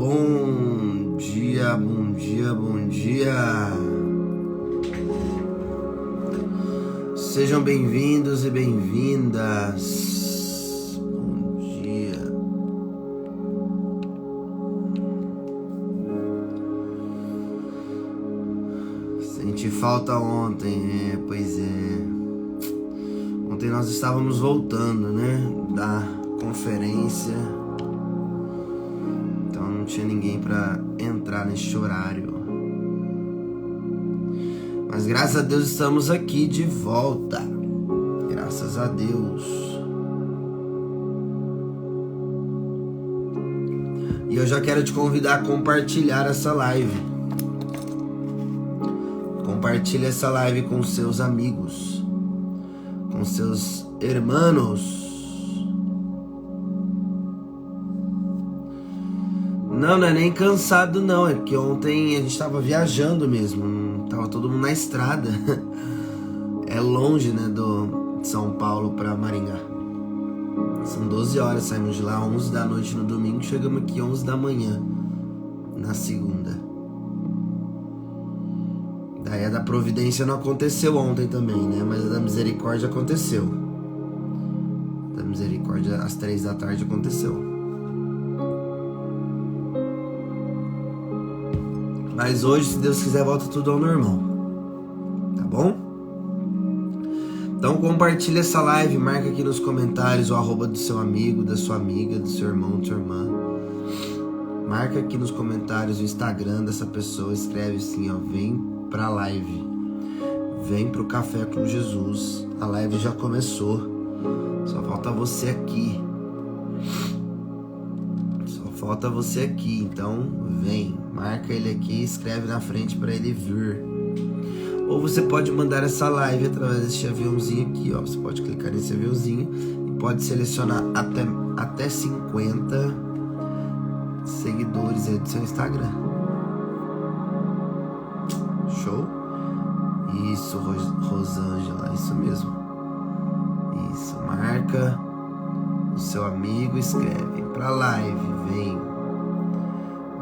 Bom dia, bom dia, bom dia. Sejam bem-vindos e bem-vindas. Bom dia. Senti falta ontem, pois é. Ontem nós estávamos voltando, né, da conferência. Então não tinha ninguém para entrar neste horário. Mas graças a Deus estamos aqui de volta. Graças a Deus. E eu já quero te convidar a compartilhar essa live. Compartilhe essa live com seus amigos, com seus irmãos. Não é nem cansado não, é porque ontem a gente tava viajando mesmo, tava todo mundo na estrada. É longe, né, de São Paulo pra Maringá. São 12 horas, saímos de lá 11 da noite no domingo, chegamos aqui 11 da manhã na segunda. Daí a da Providência não aconteceu ontem também, né, mas a da Misericórdia aconteceu. A da Misericórdia às 3 da tarde aconteceu. Mas hoje, se Deus quiser, volta tudo ao normal. Tá bom? Então compartilha essa live, marca aqui nos comentários o arroba do seu amigo, da sua amiga, do seu irmão, da sua irmã. Marca aqui nos comentários o Instagram dessa pessoa, escreve assim, ó, vem pra live. Vem pro Café com Jesus. A live já começou. Só falta você aqui. Falta você aqui, então vem, marca ele aqui, escreve na frente para ele vir. Ou você pode mandar essa live através desse aviãozinho aqui, ó. Você pode clicar nesse aviãozinho e pode selecionar até 50 seguidores aí do seu Instagram. Show? Isso, Rosângela, isso mesmo. Isso, marca o seu amigo, escreve pra live,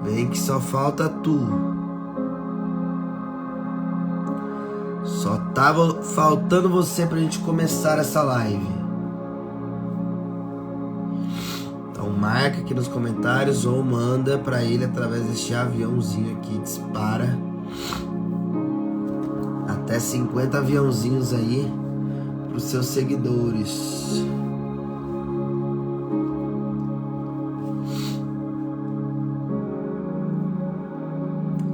vem que só falta tu. Só tava faltando você pra gente começar essa live. Então marca aqui nos comentários ou manda pra ele através deste aviãozinho aqui, dispara até 50 aviãozinhos aí pros seus seguidores.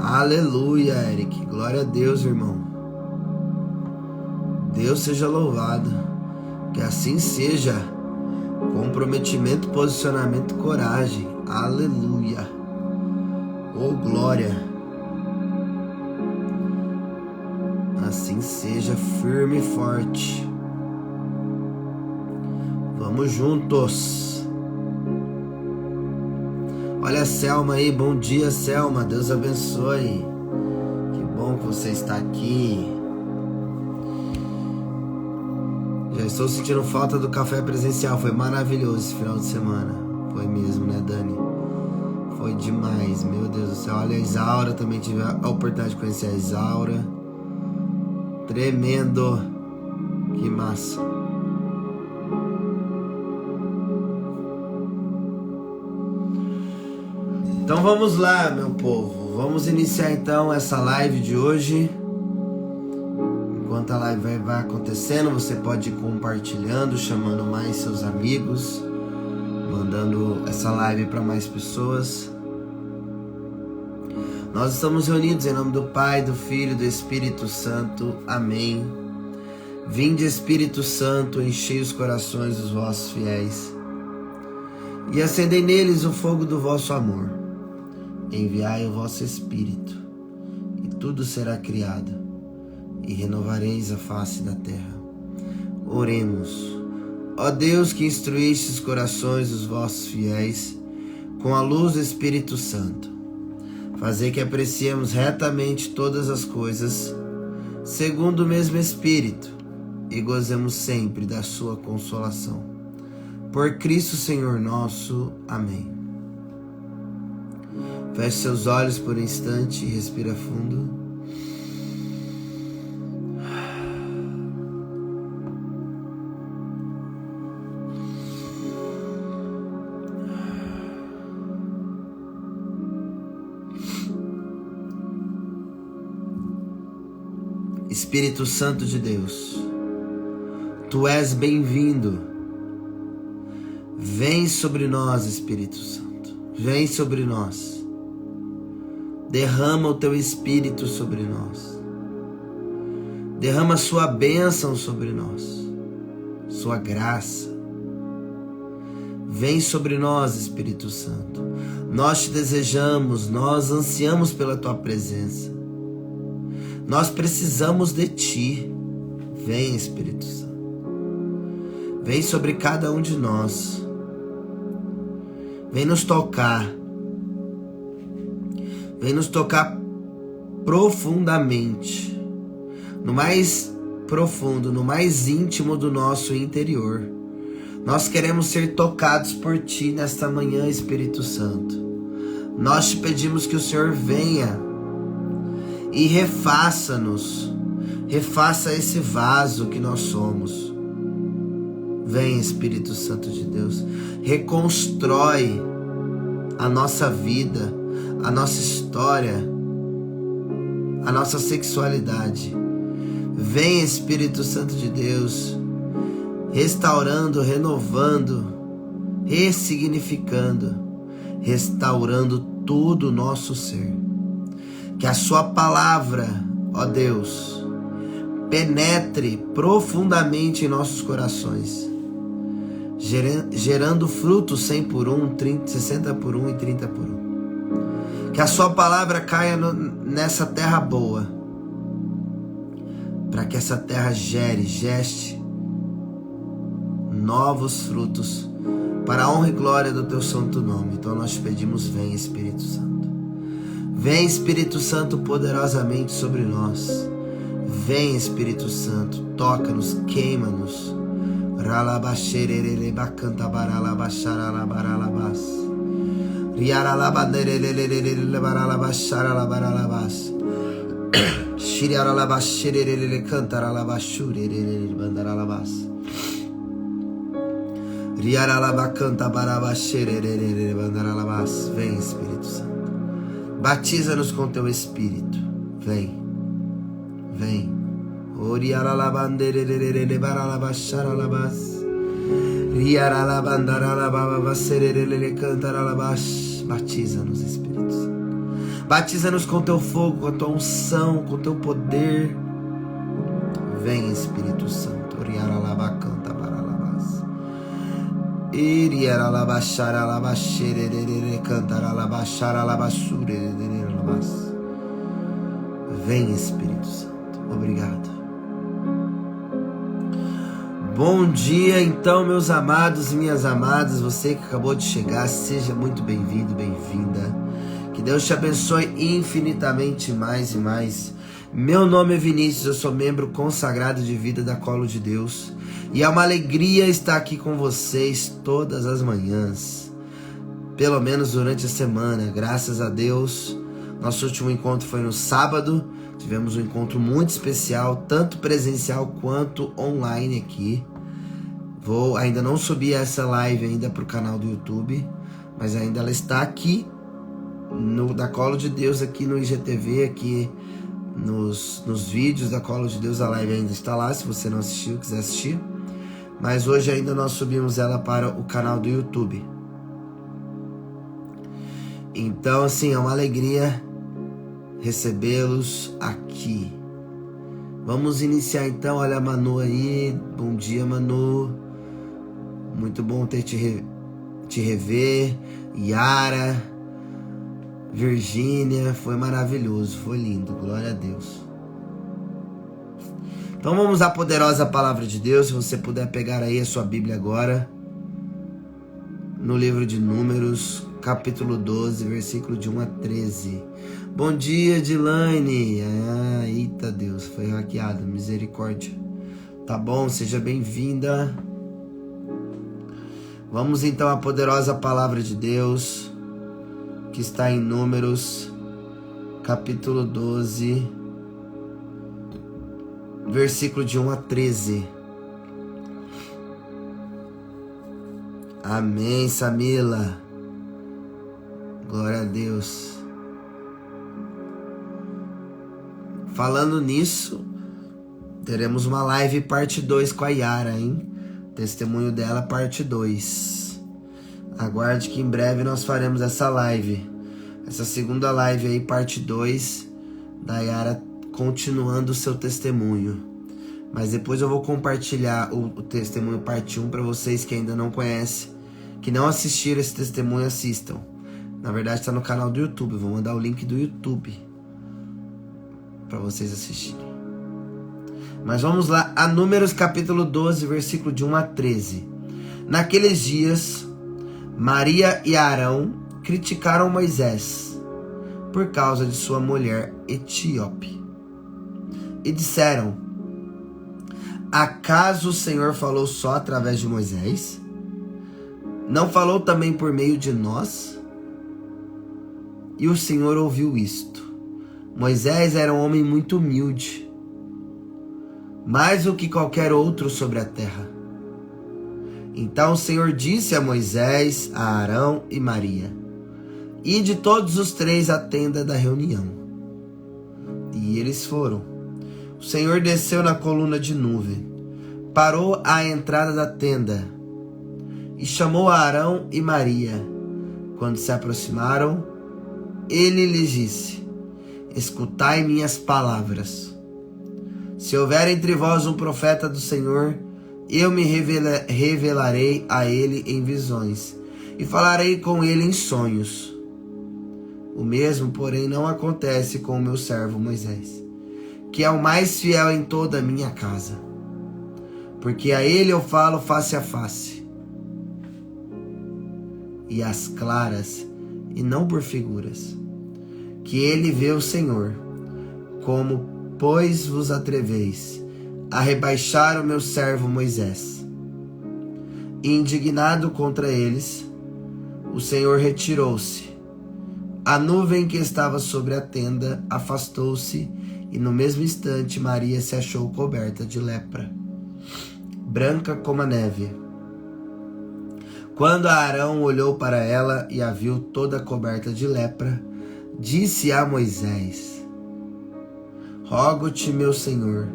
Aleluia, Eric. Glória a Deus, irmão. Deus seja louvado. Que assim seja. Comprometimento, posicionamento, coragem. Aleluia. Oh, glória. Assim seja, firme e forte. Vamos juntos. Olha a Selma aí, bom dia, Selma, Deus abençoe. Que bom que você está aqui. Já estou sentindo falta do café presencial, foi maravilhoso esse final de semana. Foi mesmo, né, Dani? Foi demais, meu Deus do céu. Olha a Isaura, também tive a oportunidade de conhecer a Isaura. Tremendo. Que massa. Então vamos lá, meu povo, vamos iniciar então essa live de hoje. Enquanto a live vai acontecendo, você pode ir compartilhando, chamando mais seus amigos, mandando essa live para mais pessoas. Nós estamos reunidos em nome do Pai, do Filho e do Espírito Santo. Amém. Vinde, Espírito Santo, enchei os corações dos vossos fiéis e acendei neles o fogo do vosso amor. Enviai o vosso Espírito, e tudo será criado, e renovareis a face da terra. Oremos. Ó Deus, que instruíste os corações dos vossos fiéis com a luz do Espírito Santo, fazei que apreciemos retamente todas as coisas, segundo o mesmo Espírito, e gozemos sempre da sua consolação. Por Cristo Senhor nosso. Amém. Feche seus olhos por um instante e respira fundo. Espírito Santo de Deus, Tu és bem-vindo. Vem sobre nós, Espírito Santo. Vem sobre nós. Derrama o Teu Espírito sobre nós. Derrama Sua bênção sobre nós. Sua graça. Vem sobre nós, Espírito Santo. Nós Te desejamos, nós ansiamos pela Tua presença. Nós precisamos de Ti. Vem, Espírito Santo. Vem sobre cada um de nós. Vem nos tocar. Vem nos tocar profundamente. No mais profundo, no mais íntimo do nosso interior. Nós queremos ser tocados por Ti nesta manhã, Espírito Santo. Nós Te pedimos que o Senhor venha e refaça-nos, refaça esse vaso que nós somos. Vem, Espírito Santo de Deus, reconstrói a nossa vida, a nossa história, a nossa sexualidade. Vem, Espírito Santo de Deus, restaurando, renovando, ressignificando, restaurando todo o nosso ser. Que a Sua palavra, ó Deus, penetre profundamente em nossos corações, gerando frutos 100 por 1, 60 por 1 e 30 por 1. Que a Sua palavra caia nessa terra boa, para que essa terra geste novos frutos, para a honra e glória do Teu santo nome. Então nós te pedimos, vem, Espírito Santo. Vem, Espírito Santo, poderosamente sobre nós. Vem, Espírito Santo, toca-nos, queima-nos. Vem, Espírito Santo. Batiza-nos com Teu Espírito. Vem. Vem. Batiza-nos, Espírito Santo. Batiza-nos com Teu fogo, com a Tua unção, com Teu poder. Vem, Espírito Santo. Vem, Espírito Santo. Obrigado. Bom dia, então, meus amados e minhas amadas. Você que acabou de chegar, seja muito bem-vindo, bem-vinda. Que Deus te abençoe infinitamente mais e mais. Meu nome é Vinícius, eu sou membro consagrado de vida da Colo de Deus. E é uma alegria estar aqui com vocês todas as manhãs, pelo menos durante a semana, graças a Deus. Nosso último encontro foi no sábado, tivemos um encontro muito especial, tanto presencial quanto online aqui. Ainda não subi essa live ainda para o canal do YouTube, mas ainda ela está aqui, da Colo de Deus, aqui no IGTV, aqui nos vídeos da Colo de Deus. A live ainda está lá, se você não assistiu, quiser assistir. Mas hoje ainda nós subimos ela para o canal do YouTube. Então, assim, é uma alegria recebê-los aqui. Vamos iniciar então. Olha a Manu aí. Bom dia, Manu. Muito bom te rever. Yara, Virgínia, foi maravilhoso, foi lindo. Glória a Deus. Então vamos à poderosa palavra de Deus. Se você puder pegar aí a sua Bíblia agora, no livro de Números, capítulo 12, versículo de 1 a 13. Bom dia, Dilane. Eita Deus, foi hackeado, misericórdia. Tá bom, seja bem-vinda. Vamos então à poderosa palavra de Deus, que que está em Números, capítulo 12, versículo de 1 a 13. Amém, Samila. Glória a Deus. Falando nisso, teremos uma live parte 2 com a Yara, hein? Testemunho dela, parte 2. Aguarde que em breve nós faremos essa live. Essa segunda live aí, parte 2, da Yara continuando o seu testemunho. Mas depois eu vou compartilhar o testemunho parte 1 para vocês que ainda não conhecem, que não assistiram esse testemunho, assistam. Na verdade está no canal do YouTube, vou mandar o link do YouTube para vocês assistirem. Mas vamos lá a Números capítulo 12, versículo de 1 a 13. Naqueles dias, Maria e Arão criticaram Moisés por causa de sua mulher etíope e disseram: acaso o Senhor falou só através de Moisés? Não falou também por meio de nós? E o Senhor ouviu isto. Moisés era um homem muito humilde, mais do que qualquer outro sobre a terra. Então o Senhor disse a Moisés, a Arão e Maria: ide todos os três à tenda da reunião. E eles foram. O Senhor desceu na coluna de nuvem, parou à entrada da tenda e chamou a Arão e Maria. Quando se aproximaram, ele lhes disse: escutai minhas palavras. Se houver entre vós um profeta do Senhor, eu me revelarei a ele em visões e falarei com ele em sonhos. O mesmo, porém, não acontece com o meu servo Moisés, que é o mais fiel em toda a minha casa, porque a ele eu falo face a face e às claras, e não por figuras, que ele vê o Senhor. Como, pois, vos atreveis a rebaixar o meu servo Moisés? E, indignado contra eles, o Senhor retirou-se. A nuvem que estava sobre a tenda afastou-se, e no mesmo instante Maria se achou coberta de lepra, branca como a neve. Quando Arão olhou para ela e a viu toda coberta de lepra, disse a Moisés: rogo-te, meu Senhor,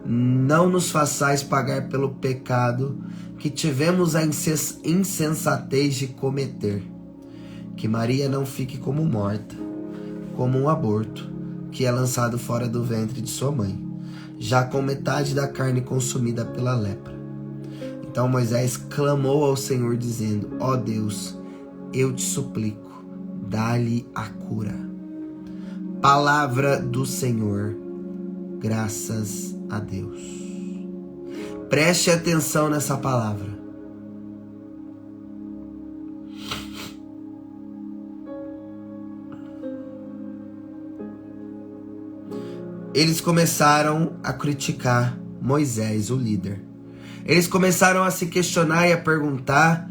não nos façais pagar pelo pecado que tivemos a insensatez de cometer. Que Maria não fique como morta, como um aborto, que é lançado fora do ventre de sua mãe, já com metade da carne consumida pela lepra. Então Moisés clamou ao Senhor, dizendo: ó Deus, eu te suplico, dá-lhe a cura. Palavra do Senhor, graças a Deus. Preste atenção nessa palavra. Eles começaram a criticar Moisés, o líder. Eles começaram a se questionar e a perguntar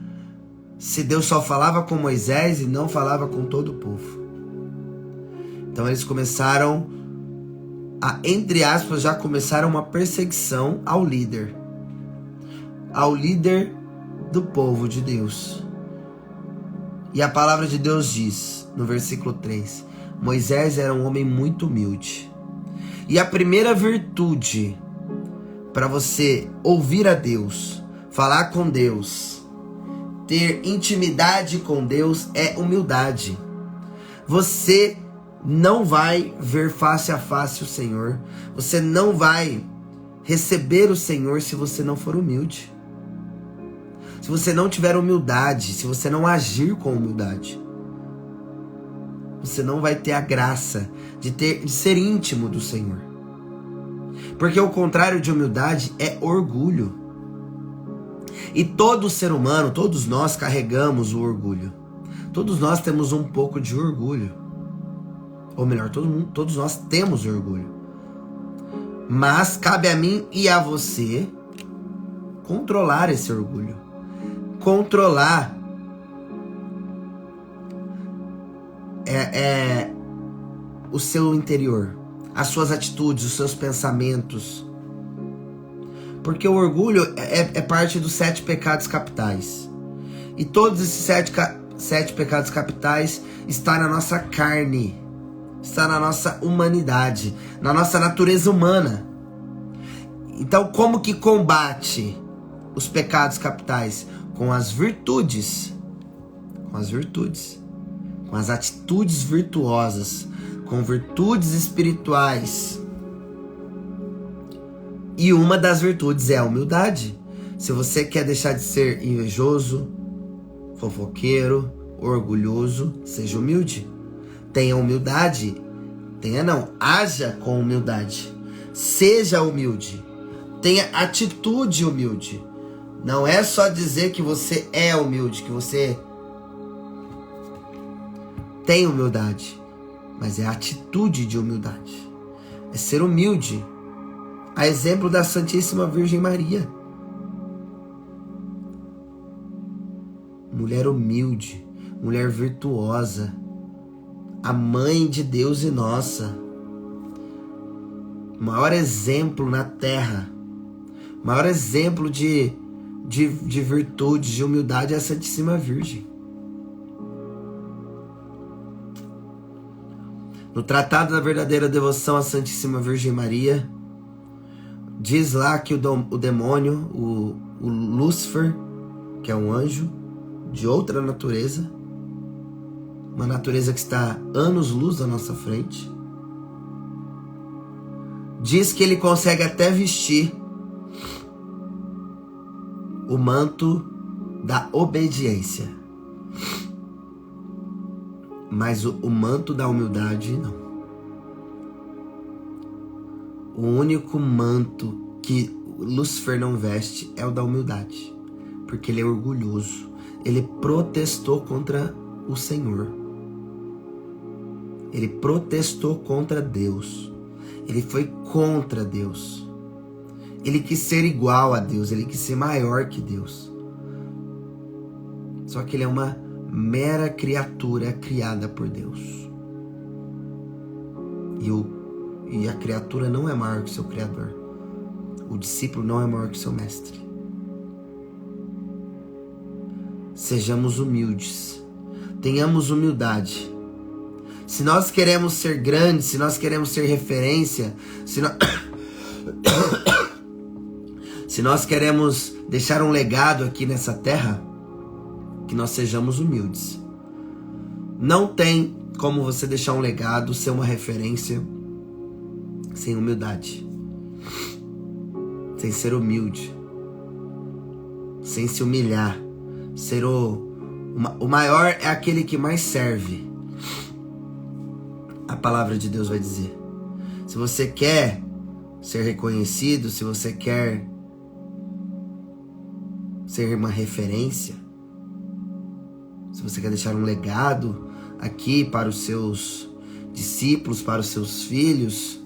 se Deus só falava com Moisés e não falava com todo o povo. Então eles começaram a, entre aspas, já começaram uma perseguição ao líder do povo de Deus. E a palavra de Deus diz, no versículo 3, Moisés era um homem muito humilde. E a primeira virtude para você ouvir a Deus, falar com Deus, ter intimidade com Deus é humildade. Você não vai ver face a face o Senhor. Você não vai receber o Senhor se você não for humilde. Se você não tiver humildade, se você não agir com humildade, você não vai ter a graça de ser íntimo do Senhor. Porque o contrário de humildade é orgulho. E todo ser humano, todos nós carregamos o orgulho. Todos nós temos um pouco de orgulho. Ou melhor, todos nós temos orgulho. Mas cabe a mim e a você controlar esse orgulho. Controlar é o seu interior, as suas atitudes, os seus pensamentos. Porque o orgulho é parte dos 7 pecados capitais. E todos esses 7 pecados capitais estão na nossa carne, está na nossa humanidade, na nossa natureza humana. Então, como que combate os pecados capitais? Com as virtudes. Com as virtudes. Com as atitudes virtuosas. Com virtudes espirituais. E uma das virtudes é a humildade. Se você quer deixar de ser invejoso, fofoqueiro, orgulhoso, seja humilde. Tenha humildade. Haja com humildade. Seja humilde. Tenha atitude humilde. Não é só dizer que você é humilde, que você tem humildade, mas é a atitude de humildade. É ser humilde. A exemplo da Santíssima Virgem Maria. Mulher humilde, mulher virtuosa, a mãe de Deus e nossa. O maior exemplo na terra, o maior exemplo de virtude, de humildade é a Santíssima Virgem. No Tratado da Verdadeira Devoção à Santíssima Virgem Maria, diz lá que o demônio, o Lúcifer, que é um anjo de outra natureza, uma natureza que está anos-luz à nossa frente, diz que ele consegue até vestir o manto da obediência, mas o manto da humildade não. O único manto que Lúcifer não veste é o da humildade, porque ele é orgulhoso. Ele protestou contra o Senhor. Ele protestou contra Deus. Ele foi contra Deus. Ele quis ser igual a Deus. Ele quis ser maior que Deus. Só que ele é uma mera criatura criada por Deus. E a criatura não é maior que seu Criador. O discípulo não é maior que seu mestre. Sejamos humildes. Tenhamos humildade. Se nós queremos ser grandes, se nós queremos ser referência, se nós queremos deixar um legado aqui nessa terra, que nós sejamos humildes. Não tem como você deixar um legado, ser uma referência, sem humildade, sem ser humilde, sem se humilhar. Ser o maior é aquele que mais serve. A palavra de Deus vai dizer. Se você quer ser reconhecido, se você quer ser uma referência, se você quer deixar um legado aqui para os seus discípulos, para os seus filhos,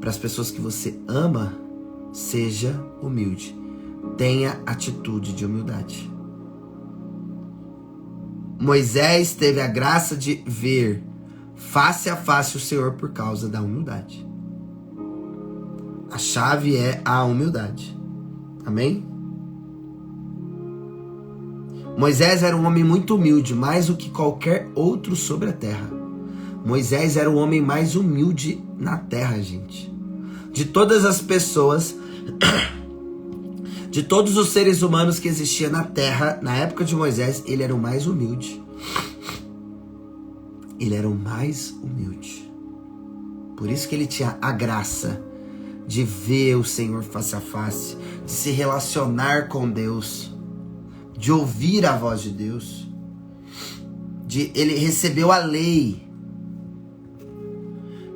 para as pessoas que você ama, seja humilde. Tenha atitude de humildade. Moisés teve a graça de ver face a face o Senhor por causa da humildade. A chave é a humildade. Amém? Moisés era um homem muito humilde, mais do que qualquer outro sobre a terra. Moisés era o homem mais humilde na terra, gente. De todas as pessoas, de todos os seres humanos que existiam na terra, na época de Moisés, ele era o mais humilde. Ele era o mais humilde. Por isso que ele tinha a graça de ver o Senhor face a face, de se relacionar com Deus, de ouvir a voz de Deus. Ele recebeu a lei.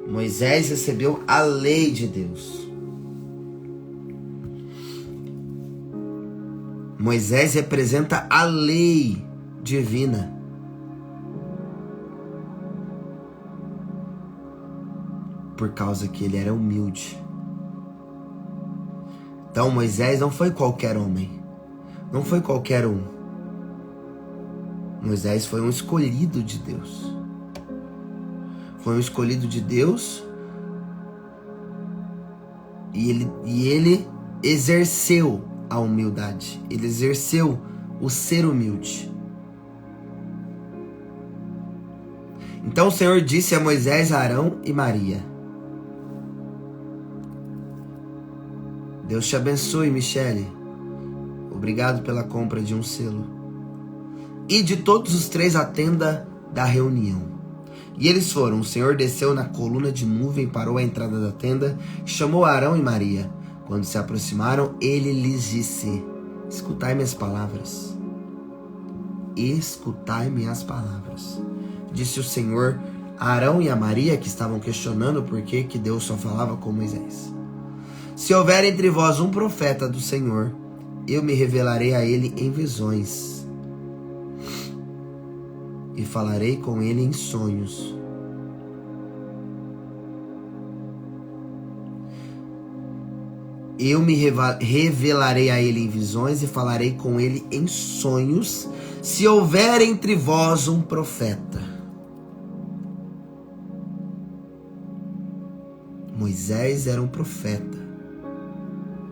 Moisés recebeu a lei de Deus. Moisés representa a lei divina. Por causa que ele era humilde. Então Moisés não foi qualquer homem. Não foi qualquer um. Moisés foi um escolhido de Deus. foi um escolhido de Deus, e ele exerceu a humildade, ele exerceu o ser humilde. Então o Senhor disse a Moisés, Arão e Maria: Deus te abençoe, Michele. Obrigado pela compra de um selo. E de todos os 3 à tenda da reunião. E eles foram. O Senhor desceu na coluna de nuvem, parou à entrada da tenda, chamou Arão e Maria. Quando se aproximaram, ele lhes disse: escutai minhas palavras. Escutai minhas palavras. Disse o Senhor a Arão e a Maria, que estavam questionando por que Deus só falava com Moisés: se houver entre vós um profeta do Senhor, eu me revelarei a ele em visões e falarei com ele em sonhos. Eu me revelarei a ele em visões e falarei com ele em sonhos, se houver entre vós um profeta. Moisés era um profeta.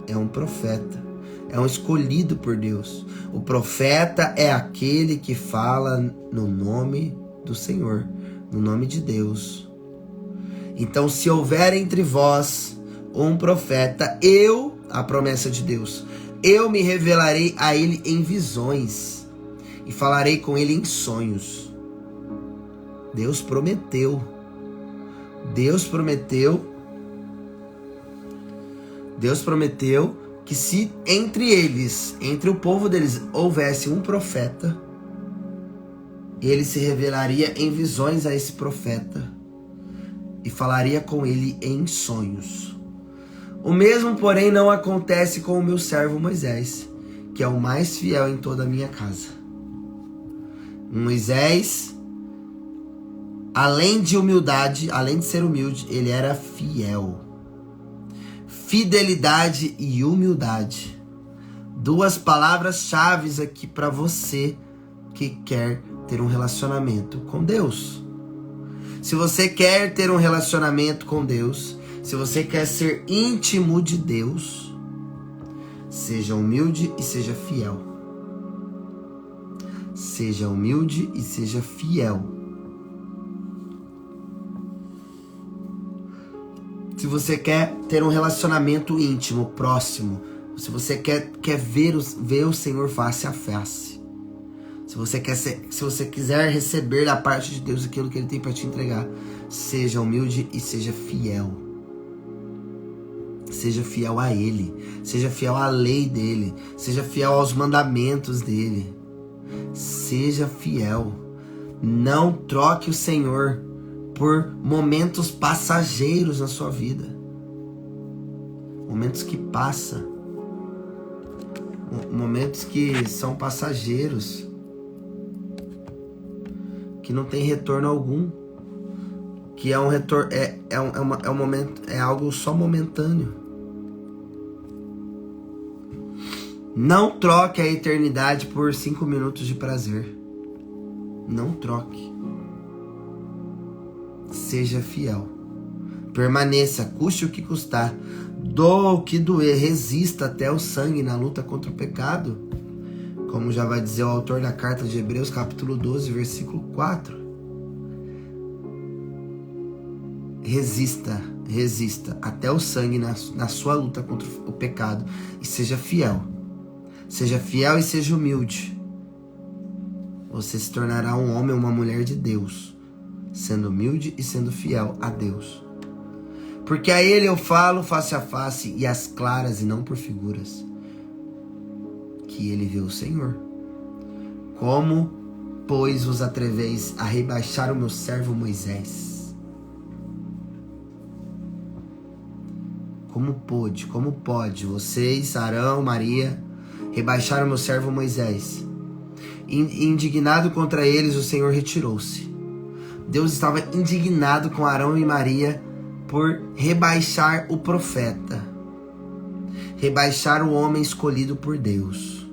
É um profeta. É um escolhido por Deus. O profeta é aquele que fala no nome do Senhor, no nome de Deus. Então, se houver entre vós um profeta, a promessa de Deus, eu me revelarei a ele em visões e falarei com ele em sonhos. Deus prometeu. Deus prometeu que se entre eles, entre o povo deles, houvesse um profeta, ele se revelaria em visões a esse profeta e falaria com ele em sonhos. O mesmo, porém, não acontece com o meu servo Moisés, que é o mais fiel em toda a minha casa. Moisés, além de humildade, além de ser humilde, ele era fiel. Fidelidade e humildade. 2 palavras-chave aqui para você que quer ter um relacionamento com Deus. Se você quer ter um relacionamento com Deus, se você quer ser íntimo de Deus, seja humilde e seja fiel. Seja humilde e seja fiel. Se você quer ter um relacionamento íntimo, próximo, se você quer ver o Senhor face a face, se você quiser receber da parte de Deus aquilo que Ele tem para te entregar, seja humilde e seja fiel. Seja fiel a Ele, seja fiel à lei dEle, seja fiel aos mandamentos dEle. Seja fiel. Não troque o Senhor por momentos passageiros na sua vida. Momentos que passam. Momentos que são passageiros. Que não tem retorno algum. Que é um retorno. É um momento. É algo só momentâneo. Não troque a eternidade por 5 minutos de prazer. Não troque. Seja fiel. Permaneça, custe o que custar. Doa o que doer. Resista até o sangue na luta contra o pecado. Como já vai dizer o autor da carta de Hebreus, capítulo 12, versículo 4. Resista até o sangue na sua luta contra o pecado. E seja fiel. Seja fiel e seja humilde. Você se tornará um homem ou uma mulher de Deus, sendo humilde e sendo fiel a Deus. Porque a Ele eu falo face a face e às claras e não por figuras. Que Ele vê o Senhor. Como, pois, vos atreveis a rebaixar o meu servo Moisés? Como pode vocês, Arão, Maria, rebaixar o meu servo Moisés? Indignado contra eles, o Senhor retirou-se. Deus estava indignado com Arão e Maria por rebaixar o profeta, rebaixar o homem escolhido por Deus.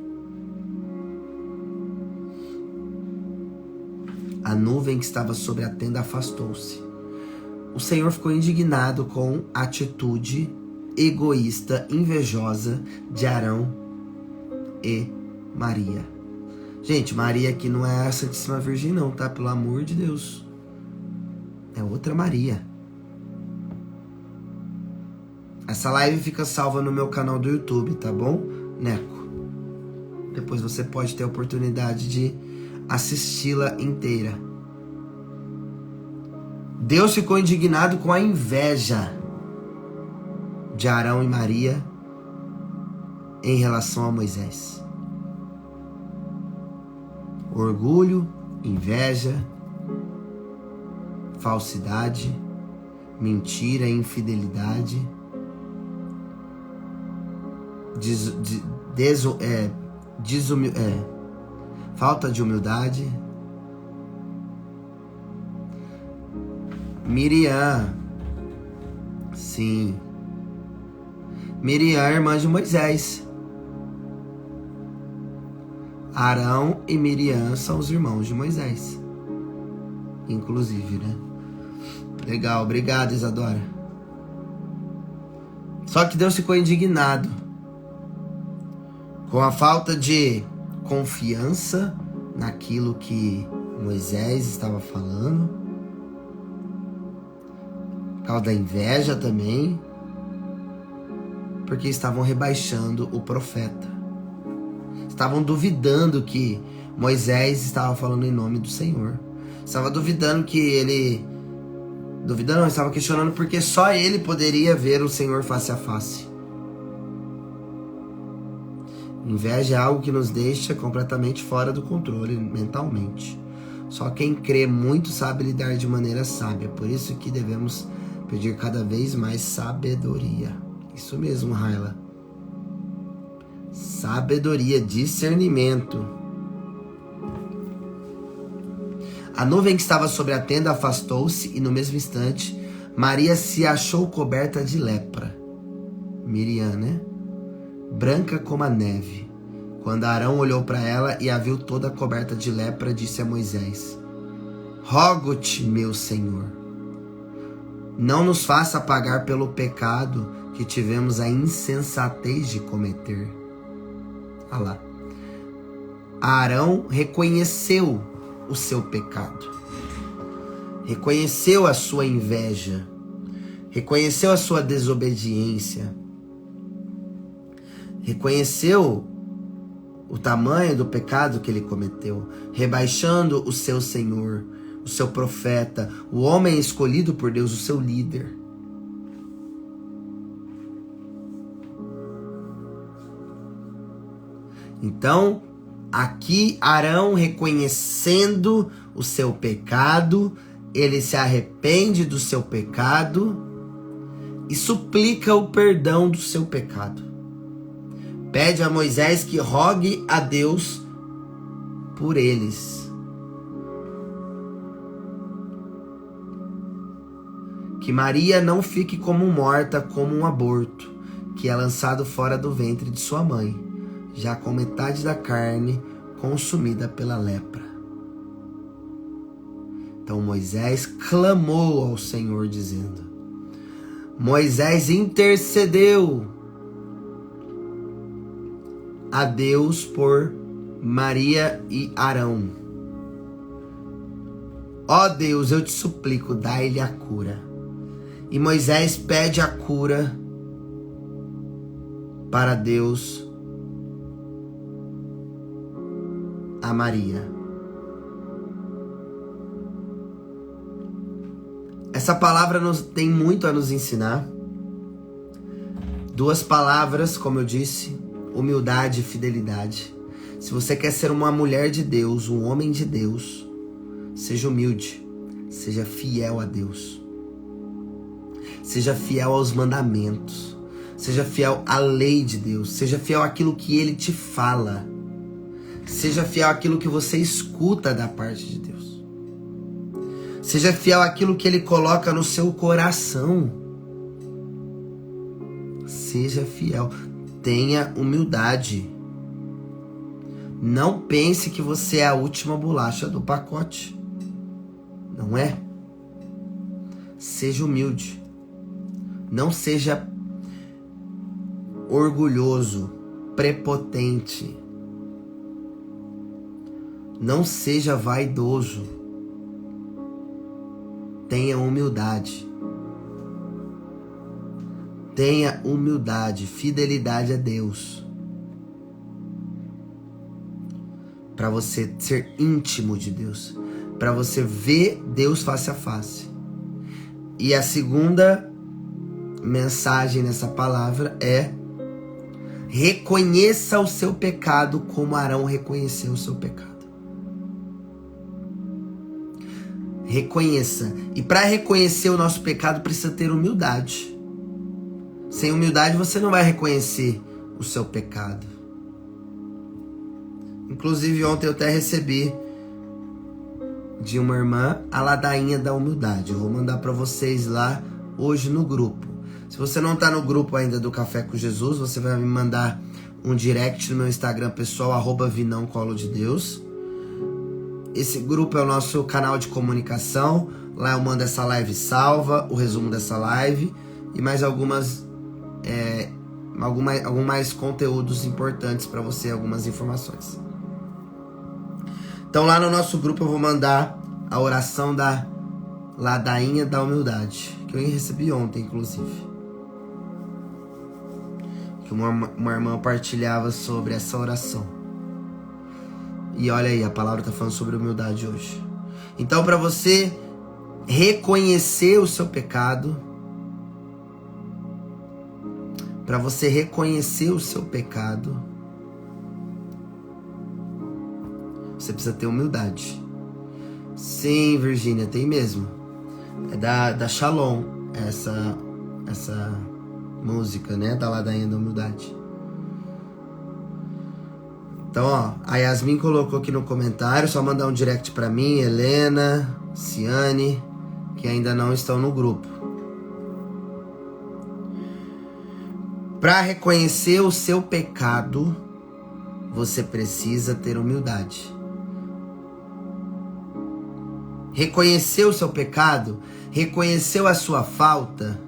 A nuvem que estava sobre a tenda afastou-se. o Senhor ficou indignado com a atitude egoísta, invejosa de Arão e Maria. Gente, Maria aqui não é a Santíssima Virgem não, tá? Pelo amor de Deus. É outra Maria. Essa live fica salva no meu canal do YouTube, tá bom, Neco? Depois você pode ter a oportunidade de assisti-la inteira. Deus ficou indignado com a inveja de Arão e Maria em relação a Moisés. Orgulho, inveja, falsidade, mentira, infidelidade, falta de humildade. Miriam, sim, Miriam é irmã de Moisés. Arão e Miriam são os irmãos de Moisés, inclusive, né? Legal, obrigado, Isadora. Só que Deus ficou indignado com a falta de confiança naquilo que Moisés estava falando, por causa da inveja também, porque estavam rebaixando o profeta. Estavam duvidando que Moisés estava falando em nome do Senhor. Estava duvidando que ele... Duvidando não, estava questionando porque só ele poderia ver o Senhor face a face. Inveja é algo que nos deixa completamente fora do controle mentalmente. Só quem crê muito sabe lidar de maneira sábia. Por isso que devemos pedir cada vez mais sabedoria. Isso mesmo, Raila. Sabedoria, discernimento. A nuvem que estava sobre a tenda afastou-se e no mesmo instante Maria se achou coberta de lepra. Miriam, né? Branca como a neve. Quando Arão olhou para ela e a viu toda coberta de lepra, disse a Moisés: Rogo-te, meu Senhor, não nos faça pagar pelo pecado que tivemos a insensatez de cometer. Olha lá. Arão reconheceu o seu pecado, reconheceu a sua inveja, reconheceu a sua desobediência, reconheceu o tamanho do pecado que ele cometeu, rebaixando o seu Senhor, o seu profeta, o homem escolhido por Deus, o seu líder. Então, aqui Arão, reconhecendo o seu pecado, ele se arrepende do seu pecado e suplica o perdão do seu pecado. Pede a Moisés que rogue a Deus por eles. Que Maria não fique como morta, como um aborto, que é lançado fora do ventre de sua mãe, já com metade da carne consumida pela lepra. Então Moisés clamou ao Senhor dizendo, Moisés intercedeu a Deus por Maria e Arão. Ó Deus, eu te suplico, dai-lhe a cura. E Moisés pede a cura para Deus a Maria. Essa palavra tem muito a nos ensinar. Duas palavras, como eu disse, humildade e fidelidade. Se você quer ser uma mulher de Deus, um homem de Deus, seja humilde, seja fiel a Deus. Seja fiel aos mandamentos, seja fiel à lei de Deus, seja fiel àquilo que Ele te fala, seja fiel àquilo que você escuta da parte de Deus, seja fiel àquilo que Ele coloca no seu coração, seja fiel, tenha humildade, não pense que você é a última bolacha do pacote, não é? seja humilde. Não seja orgulhoso, prepotente. Não seja vaidoso. Tenha humildade. Tenha humildade, fidelidade a Deus. Para você ser íntimo de Deus. Para você ver Deus face a face. E a segunda mensagem nessa palavra é: reconheça o seu pecado como Arão reconheceu o seu pecado. Reconheça. E para reconhecer o nosso pecado precisa ter humildade. Sem humildade você não vai reconhecer o seu pecado. Inclusive ontem eu até recebi de uma irmã a ladainha da humildade. Eu vou mandar para vocês lá hoje no grupo. Se você não está no grupo ainda do Café com Jesus, você vai me mandar um direct no meu Instagram pessoal, @vinãocolodedeus. Esse grupo é o nosso canal de comunicação. Lá eu mando essa live salva, o resumo dessa live e mais alguns mais conteúdos importantes para você, algumas informações. Então lá no nosso grupo eu vou mandar a oração da ladainha da humildade, que eu recebi ontem, inclusive. Que uma irmã partilhava sobre essa oração. E olha aí, a palavra está falando sobre humildade hoje. Então, para você reconhecer o seu pecado, você precisa ter humildade. Sim, Virgínia, tem mesmo. É da Shalom, essa música, né? Da ladainha da humildade. Então, ó, a Yasmin colocou aqui no comentário, só mandar um direct pra mim, Helena, Ciane, que ainda não estão no grupo. Para reconhecer o seu pecado, você precisa ter humildade. Reconheceu o seu pecado, reconheceu a sua falta,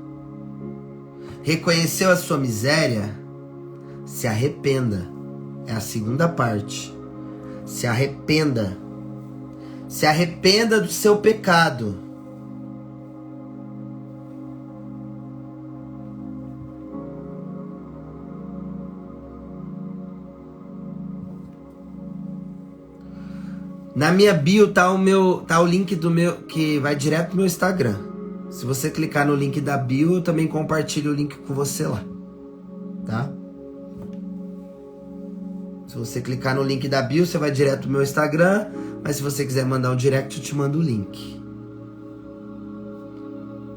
reconheceu a sua miséria, se arrependa. É a segunda parte. Se arrependa. Se arrependa do seu pecado. Na minha bio tá o link do meu, que vai direto pro meu Instagram. Se você clicar no link da bio, eu também compartilho o link com você lá. Tá? Se você clicar no link da bio, você vai direto pro meu Instagram. Mas se você quiser mandar um direct, eu te mando o link.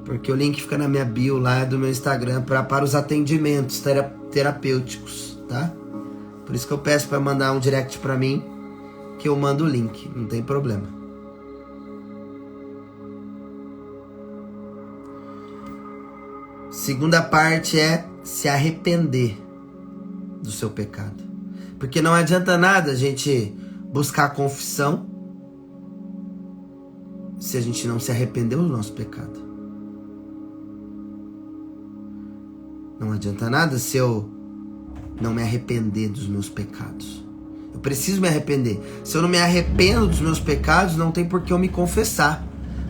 Porque o link fica na minha bio lá do meu Instagram para os atendimentos terapêuticos, tá? Por isso que eu peço para mandar um direct para mim, que eu mando o link, não tem problema. Segunda parte é se arrepender do seu pecado. Porque não adianta nada a gente buscar confissão se a gente não se arrependeu do nosso pecado. Não adianta nada se eu não me arrepender dos meus pecados. Eu preciso me arrepender. Se eu não me arrependo dos meus pecados, não tem por que eu me confessar.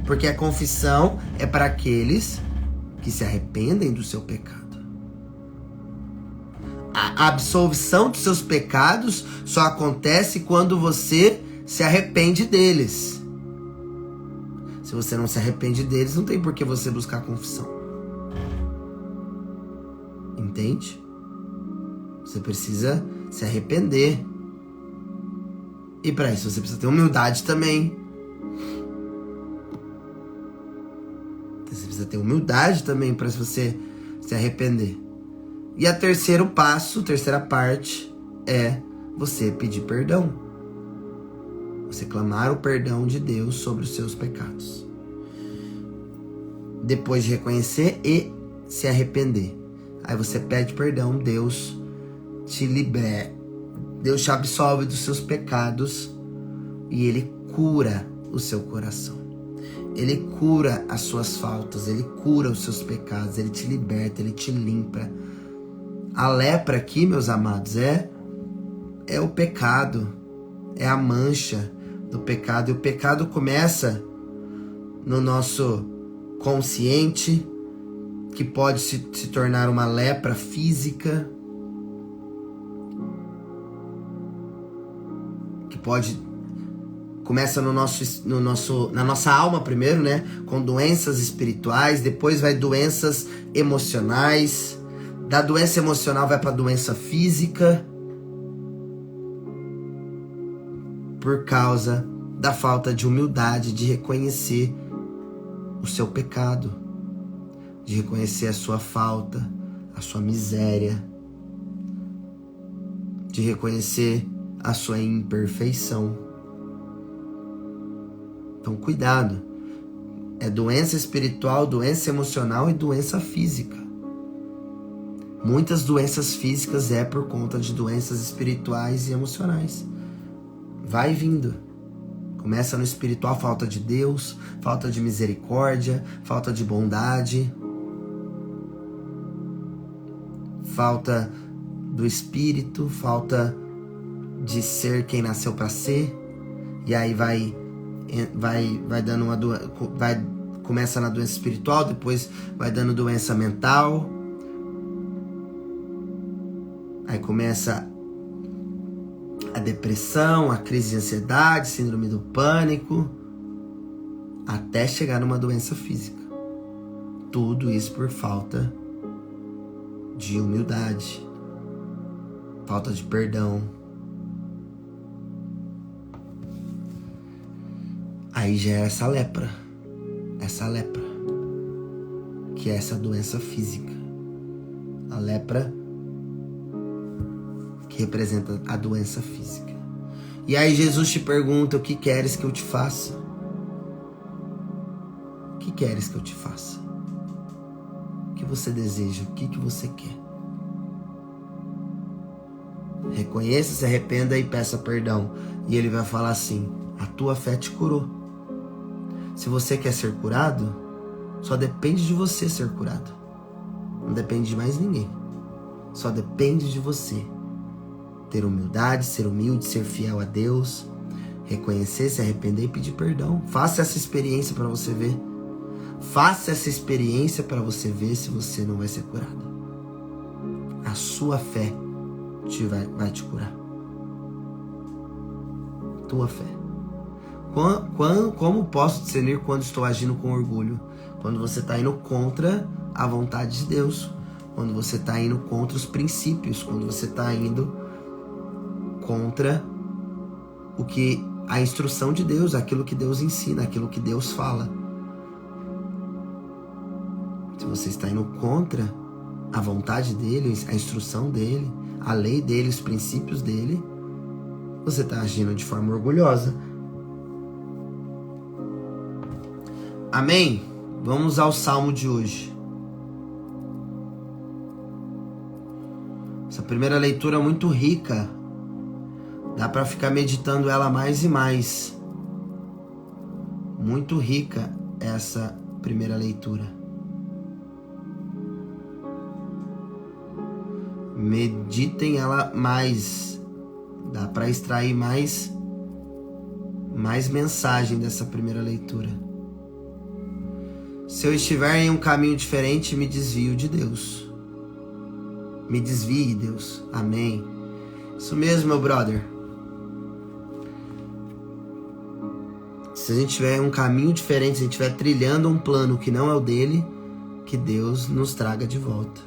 Porque a confissão é para aqueles que se arrependem do seu pecado. A absolvição dos seus pecados só acontece quando você se arrepende deles. Se você não se arrepende deles, não tem por que você buscar confissão. Entende? Você precisa se arrepender. E para isso você precisa ter humildade também. Você precisa ter humildade também para você se arrepender. E a terceira parte é você pedir perdão. Você clamar o perdão de Deus sobre os seus pecados. Depois de reconhecer e se arrepender. Aí você pede perdão, Deus te libera. Deus te absolve dos seus pecados e Ele cura o seu coração. Ele cura as suas faltas, Ele cura os seus pecados, Ele te liberta, Ele te limpa. A lepra aqui, meus amados, é o pecado, é a mancha do pecado. E o pecado começa no nosso consciente, que pode se tornar uma lepra física, que começa na nossa alma primeiro, né? Com doenças espirituais, depois vai doenças emocionais, da doença emocional vai para doença física, por causa da falta de humildade, de reconhecer o seu pecado, de reconhecer a sua falta, a sua miséria, de reconhecer a sua imperfeição. Então, cuidado. É doença espiritual, doença emocional e doença física. Muitas doenças físicas é por conta de doenças espirituais e emocionais. Vai vindo. Começa no espiritual, falta de Deus, falta de misericórdia, falta de bondade, falta do espírito, falta de ser quem nasceu para ser. E aí vai dando começa na doença espiritual, depois vai dando doença mental. Aí começa a depressão, a crise de ansiedade, síndrome do pânico, até chegar numa doença física. Tudo isso por falta de humildade, falta de perdão. Aí já é essa lepra, que é essa doença física. A lepra que representa a doença física. E aí Jesus te pergunta: o que queres que eu te faça? O que queres que eu te faça? O que você deseja? O que você quer? Reconheça, se arrependa e peça perdão. E ele vai falar assim: a tua fé te curou. Se você quer ser curado, só depende de você ser curado. Não depende de mais ninguém. Só depende de você. Ter humildade, ser humilde, ser fiel a Deus, reconhecer, se arrepender e pedir perdão. Faça essa experiência para você ver. Faça essa experiência para você ver se você não vai ser curado. A sua fé vai te curar. Tua fé. Como posso discernir quando estou agindo com orgulho? Quando você está indo contra a vontade de Deus. Quando você está indo contra os princípios. Quando você está indo contra a instrução de Deus, aquilo que Deus ensina, aquilo que Deus fala. Se você está indo contra a vontade dele, a instrução dele, a lei dele, os princípios dele, você está agindo de forma orgulhosa. Amém? Vamos ao Salmo de hoje. Essa primeira leitura é muito rica. Dá para ficar meditando ela mais e mais. Muito rica essa primeira leitura. Meditem ela mais. Dá para extrair mais mensagem dessa primeira leitura. Se eu estiver em um caminho diferente, me desvio de Deus. Me desvie, Deus. Amém. Isso mesmo, meu brother. Se a gente estiver em um caminho diferente, se a gente estiver trilhando um plano que não é o dele, que Deus nos traga de volta.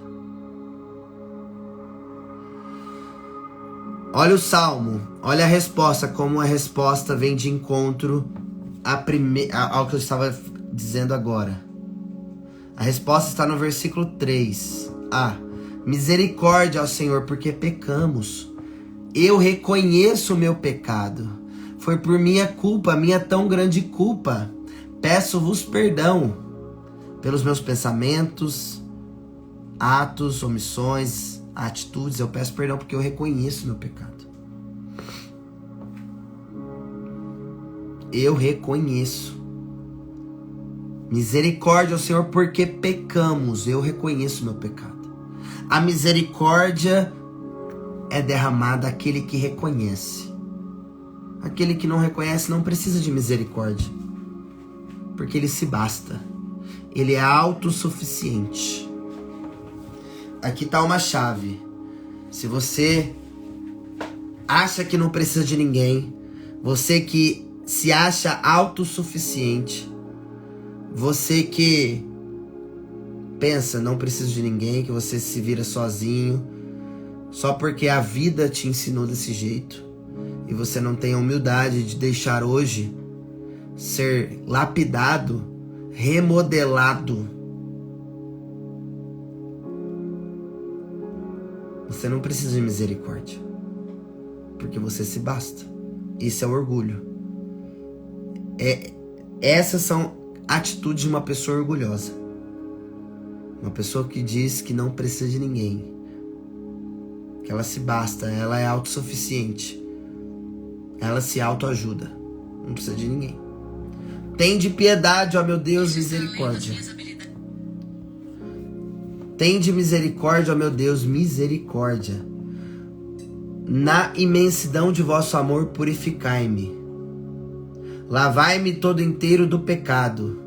Olha o Salmo, olha a resposta, como a resposta vem de encontro ao que eu estava dizendo agora. A resposta está no versículo 3. Misericórdia ao Senhor, porque pecamos. Eu reconheço o meu pecado. Foi por minha culpa, minha tão grande culpa. Peço-vos perdão pelos meus pensamentos, atos, omissões, atitudes. Eu peço perdão porque eu reconheço o meu pecado. Eu reconheço. Misericórdia ao Senhor porque pecamos. Eu reconheço meu pecado. A misericórdia é derramada àquele que reconhece. Aquele que não reconhece não precisa de misericórdia, porque ele se basta. Ele é autossuficiente. Aqui está uma chave. Se você acha que não precisa de ninguém, você que se acha autossuficiente, você que pensa não preciso de ninguém, que você se vira sozinho, só porque a vida te ensinou desse jeito, e você não tem a humildade de deixar hoje ser lapidado, remodelado. Você não precisa de misericórdia, porque você se basta. Isso é orgulho. Essas são atitudes de uma pessoa orgulhosa. Uma pessoa que diz que não precisa de ninguém, que ela se basta, ela é autossuficiente. Ela se autoajuda, não precisa de ninguém. Tende piedade, ó meu Deus, misericórdia. Tende misericórdia, ó meu Deus, misericórdia. Na imensidão de vosso amor, purificai-me. Lavai-me todo inteiro do pecado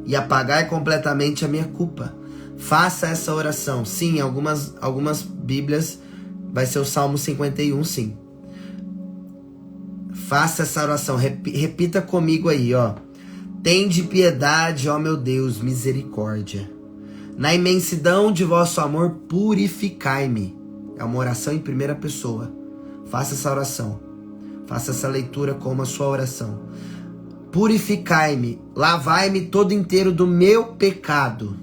e apagai completamente a minha culpa. Faça essa oração. Sim, algumas bíblias vai ser o Salmo 51, sim. Faça essa oração, repita comigo aí, ó. Tende piedade, ó meu Deus, misericórdia. Na imensidão de vosso amor, purificai-me. É uma oração em primeira pessoa. Faça essa oração. Faça essa leitura como a sua oração. Purificai-me, lavai-me todo inteiro do meu pecado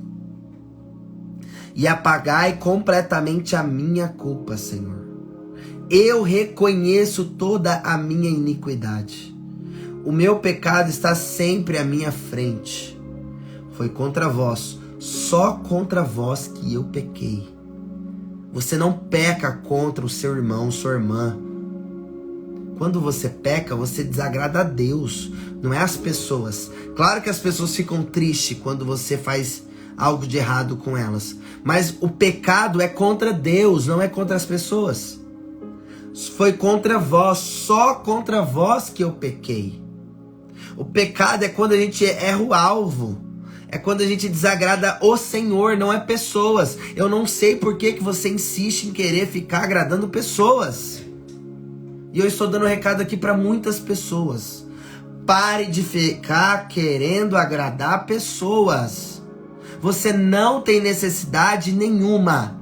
e apagai completamente a minha culpa, Senhor. Eu reconheço toda a minha iniquidade. O meu pecado está sempre à minha frente. Foi contra vós, só contra vós que eu pequei. Você não peca contra o seu irmão, sua irmã. Quando você peca, você desagrada a Deus, não é as pessoas. Claro que as pessoas ficam tristes quando você faz algo de errado com elas. Mas o pecado é contra Deus, não é contra as pessoas. Foi contra vós, só contra vós que eu pequei. O pecado é quando a gente erra o alvo. É quando a gente desagrada o Senhor, não é pessoas. Eu não sei por que você insiste em querer ficar agradando pessoas. E eu estou dando um recado aqui para muitas pessoas. Pare de ficar querendo agradar pessoas. Você não tem necessidade nenhuma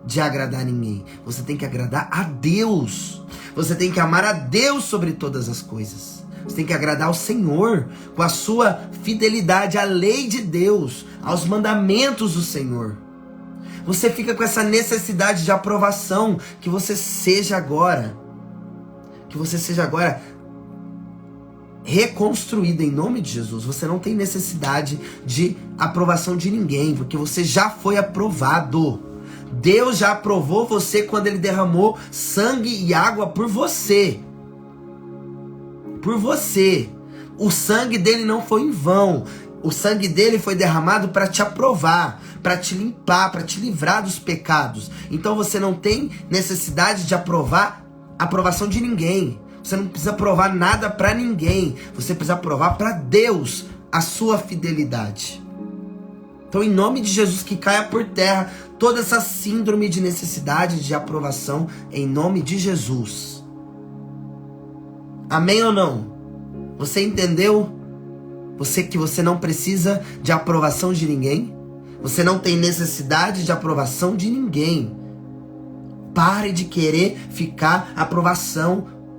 de agradar ninguém. Você tem que agradar a Deus. Você tem que amar a Deus sobre todas as coisas. Você tem que agradar ao Senhor com a sua fidelidade à lei de Deus, aos mandamentos do Senhor. Você fica com essa necessidade de aprovação, que você seja agora reconstruído em nome de Jesus. Você não tem necessidade de aprovação de ninguém, porque você já foi aprovado. Deus já aprovou você quando Ele derramou sangue e água por você. Por você. O sangue dele não foi em vão. O sangue dele foi derramado para te aprovar, para te limpar, para te livrar dos pecados. Então você não tem necessidade de aprovação de ninguém. Você não precisa provar nada para ninguém. Você precisa provar para Deus a sua fidelidade. Então, em nome de Jesus, que caia por terra toda essa síndrome de necessidade de aprovação, em nome de Jesus. Amém ou não? Você entendeu? Você não precisa de aprovação de ninguém. Você não tem necessidade de aprovação de ninguém. Pare de querer ficar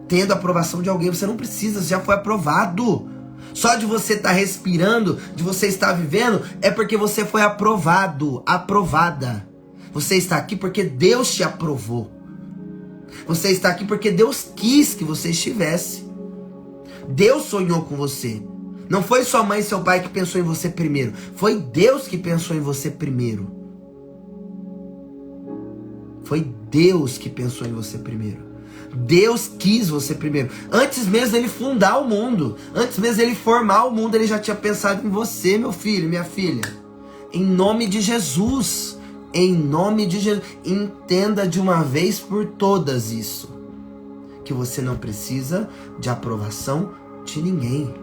tendo aprovação de alguém. Você não precisa, você já foi aprovado. Só de você estar respirando, de você estar vivendo, é porque você foi aprovado, aprovada. Você está aqui porque Deus te aprovou. Você está aqui porque Deus quis que você estivesse. Deus sonhou com você. Não foi sua mãe e seu pai que pensou em você primeiro. Foi Deus que pensou em você primeiro. Foi Deus que pensou em você primeiro. Deus quis você primeiro. Antes mesmo dele fundar o mundo, antes mesmo dele formar o mundo, ele já tinha pensado em você, meu filho, minha filha. Em nome de Jesus, em nome de Jesus, entenda de uma vez por todas isso, que você não precisa de aprovação de ninguém.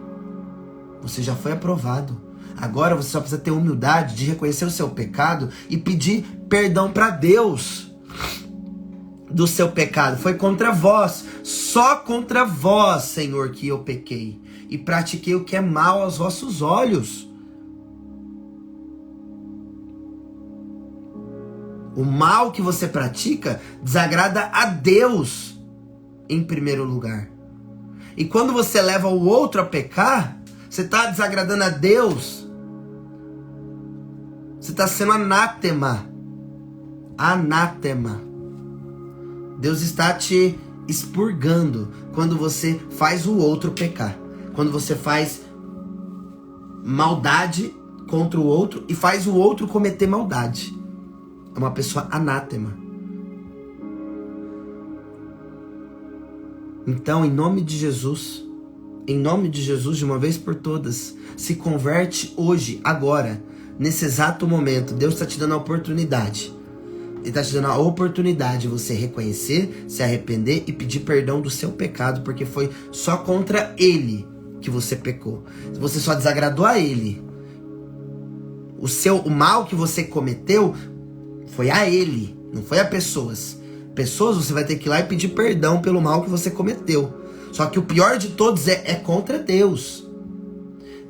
Você já foi aprovado. Agora você só precisa ter humildade de reconhecer o seu pecado e pedir perdão para Deus do seu pecado. Foi contra vós, só contra vós, Senhor, que eu pequei e pratiquei o que é mal aos vossos olhos. O mal que você pratica desagrada a Deus em primeiro lugar. E quando você leva o outro a pecar, você está desagradando a Deus. Você está sendo anátema. Anátema. Deus está te expurgando quando você faz o outro pecar. Quando você faz maldade contra o outro e faz o outro cometer maldade. É uma pessoa anátema. Então, em nome de Jesus, de uma vez por todas, se converte hoje, agora, nesse exato momento. Deus está te dando a oportunidade. Ele está te dando a oportunidade de você reconhecer, se arrepender e pedir perdão do seu pecado, porque foi só contra Ele que você pecou. Você só desagradou a Ele. O mal que você cometeu foi a Ele, não foi a pessoas. Pessoas, você vai ter que ir lá e pedir perdão pelo mal que você cometeu. Só que o pior de todos é contra Deus.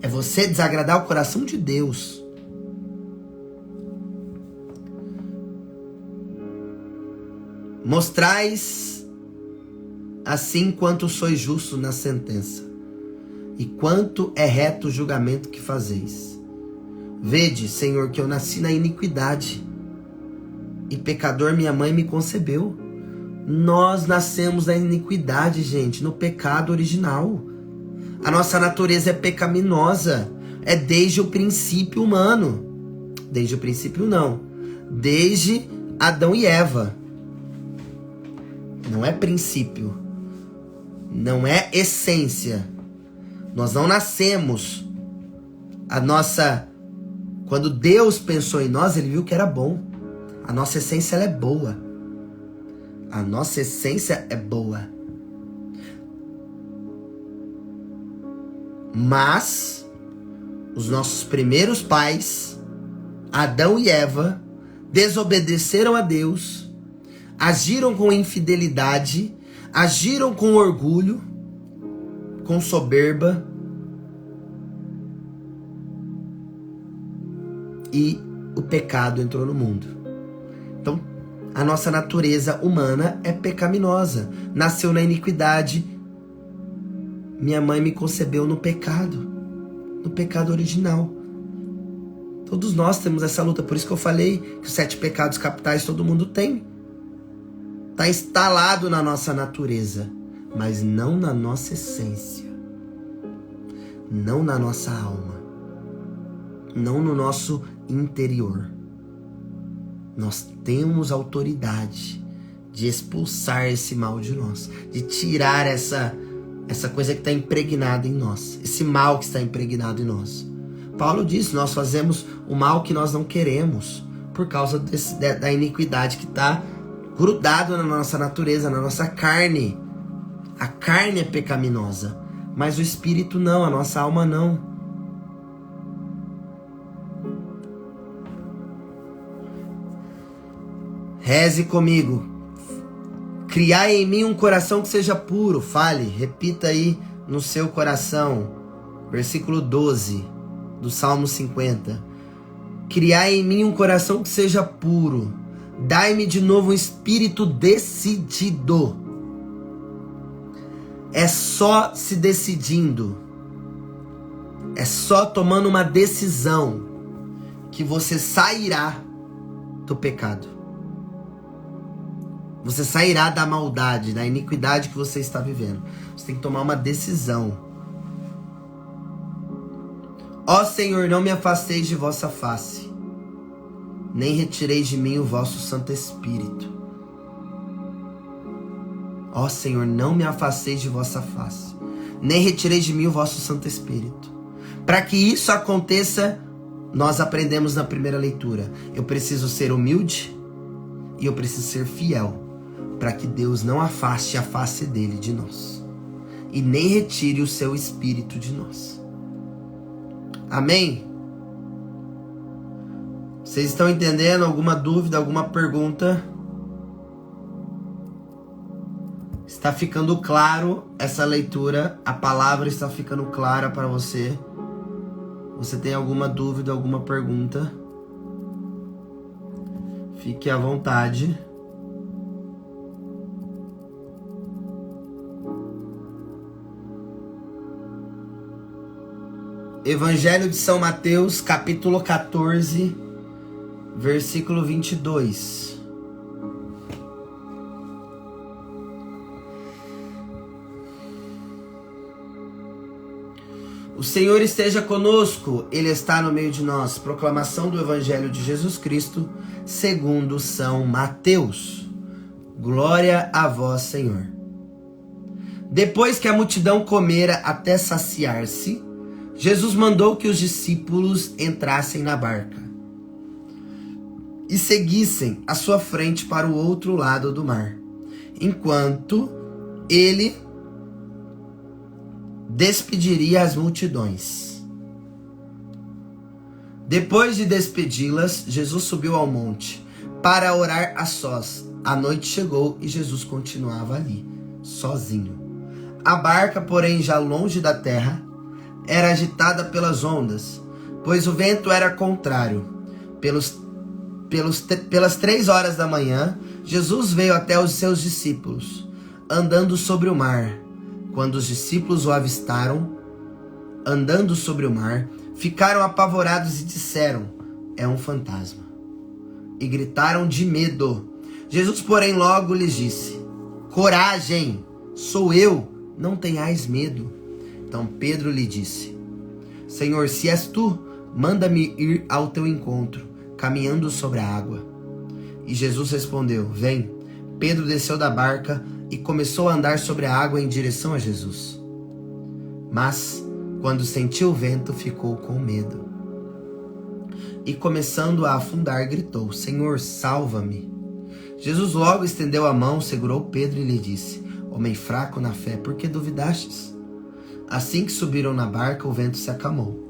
É você desagradar o coração de Deus. Mostrais assim quanto sois justos na sentença, e quanto é reto o julgamento que fazeis. Vede, Senhor, que eu nasci na iniquidade, e pecador minha mãe me concebeu. Nós nascemos na iniquidade, gente, no pecado original. A nossa natureza é pecaminosa, é desde o princípio humano. Desde o princípio não, desde Adão e Eva. Não é princípio, não é essência. Nós não nascemos. Quando Deus pensou em nós, Ele viu que era bom. A nossa essência ela é boa. A nossa essência é boa. Mas os nossos primeiros pais, Adão e Eva, desobedeceram a Deus, agiram com infidelidade, agiram com orgulho, com soberba, e o pecado entrou no mundo. Então, a nossa natureza humana é pecaminosa, nasceu na iniquidade. Minha mãe me concebeu no pecado original. Todos nós temos essa luta, por isso que eu falei que os 7 pecados capitais todo mundo tem. Está instalado na nossa natureza, mas não na nossa essência, não na nossa alma, não no nosso interior. Nós temos autoridade de expulsar esse mal de nós, de tirar essa coisa que está impregnada em nós, esse mal que está impregnado em nós. Paulo diz, nós fazemos o mal que nós não queremos por causa da iniquidade que está grudado na nossa natureza, na nossa carne. A carne é pecaminosa, mas o espírito não, a nossa alma não. Reze comigo. Criai em mim um coração que seja puro. Fale, repita aí no seu coração. Versículo 12 do Salmo 50. Criai em mim um coração que seja puro. Dai-me de novo um espírito decidido. É só se decidindo. É só tomando uma decisão que você sairá do pecado. Você sairá da maldade, da iniquidade que você está vivendo. Você tem que tomar uma decisão. Ó Senhor, não me afasteis de vossa face, nem retireis de mim o vosso Santo Espírito. Ó Senhor, não me afasteis de vossa face, nem retireis de mim o vosso Santo Espírito. Para que isso aconteça, nós aprendemos na primeira leitura. Eu preciso ser humilde e eu preciso ser fiel, para que Deus não afaste a face dele de nós e nem retire o seu Espírito de nós. Amém? Vocês estão entendendo? Alguma dúvida, alguma pergunta? Está ficando claro essa leitura? A palavra está ficando clara para você? Você tem alguma dúvida, alguma pergunta? Fique à vontade. Evangelho de São Mateus, capítulo 14, versículo 22. O Senhor esteja conosco, Ele está no meio de nós. Proclamação do Evangelho de Jesus Cristo, segundo São Mateus. Glória a vós, Senhor. Depois que a multidão comera até saciar-se, Jesus mandou que os discípulos entrassem na barca e seguissem à sua frente para o outro lado do mar, enquanto ele despediria as multidões. Depois de despedi-las, Jesus subiu ao monte para orar a sós. A noite chegou e Jesus continuava ali, sozinho. A barca, porém, já longe da terra, era agitada pelas ondas, pois o vento era contrário. Pelas 3 horas da manhã, Jesus veio até os seus discípulos, andando sobre o mar. Quando os discípulos o avistaram, andando sobre o mar, ficaram apavorados e disseram: é um fantasma. E gritaram de medo. Jesus, porém, logo lhes disse: coragem, sou eu, não tenhais medo. Então Pedro lhe disse: Senhor, se és tu, manda-me ir ao teu encontro, caminhando sobre a água. E Jesus respondeu: vem. Pedro desceu da barca e começou a andar sobre a água em direção a Jesus. Mas, quando sentiu o vento, ficou com medo. E começando a afundar, gritou: Senhor, salva-me. Jesus logo estendeu a mão, segurou Pedro e lhe disse: homem fraco na fé, por que duvidastes? Assim que subiram na barca, o vento se acalmou.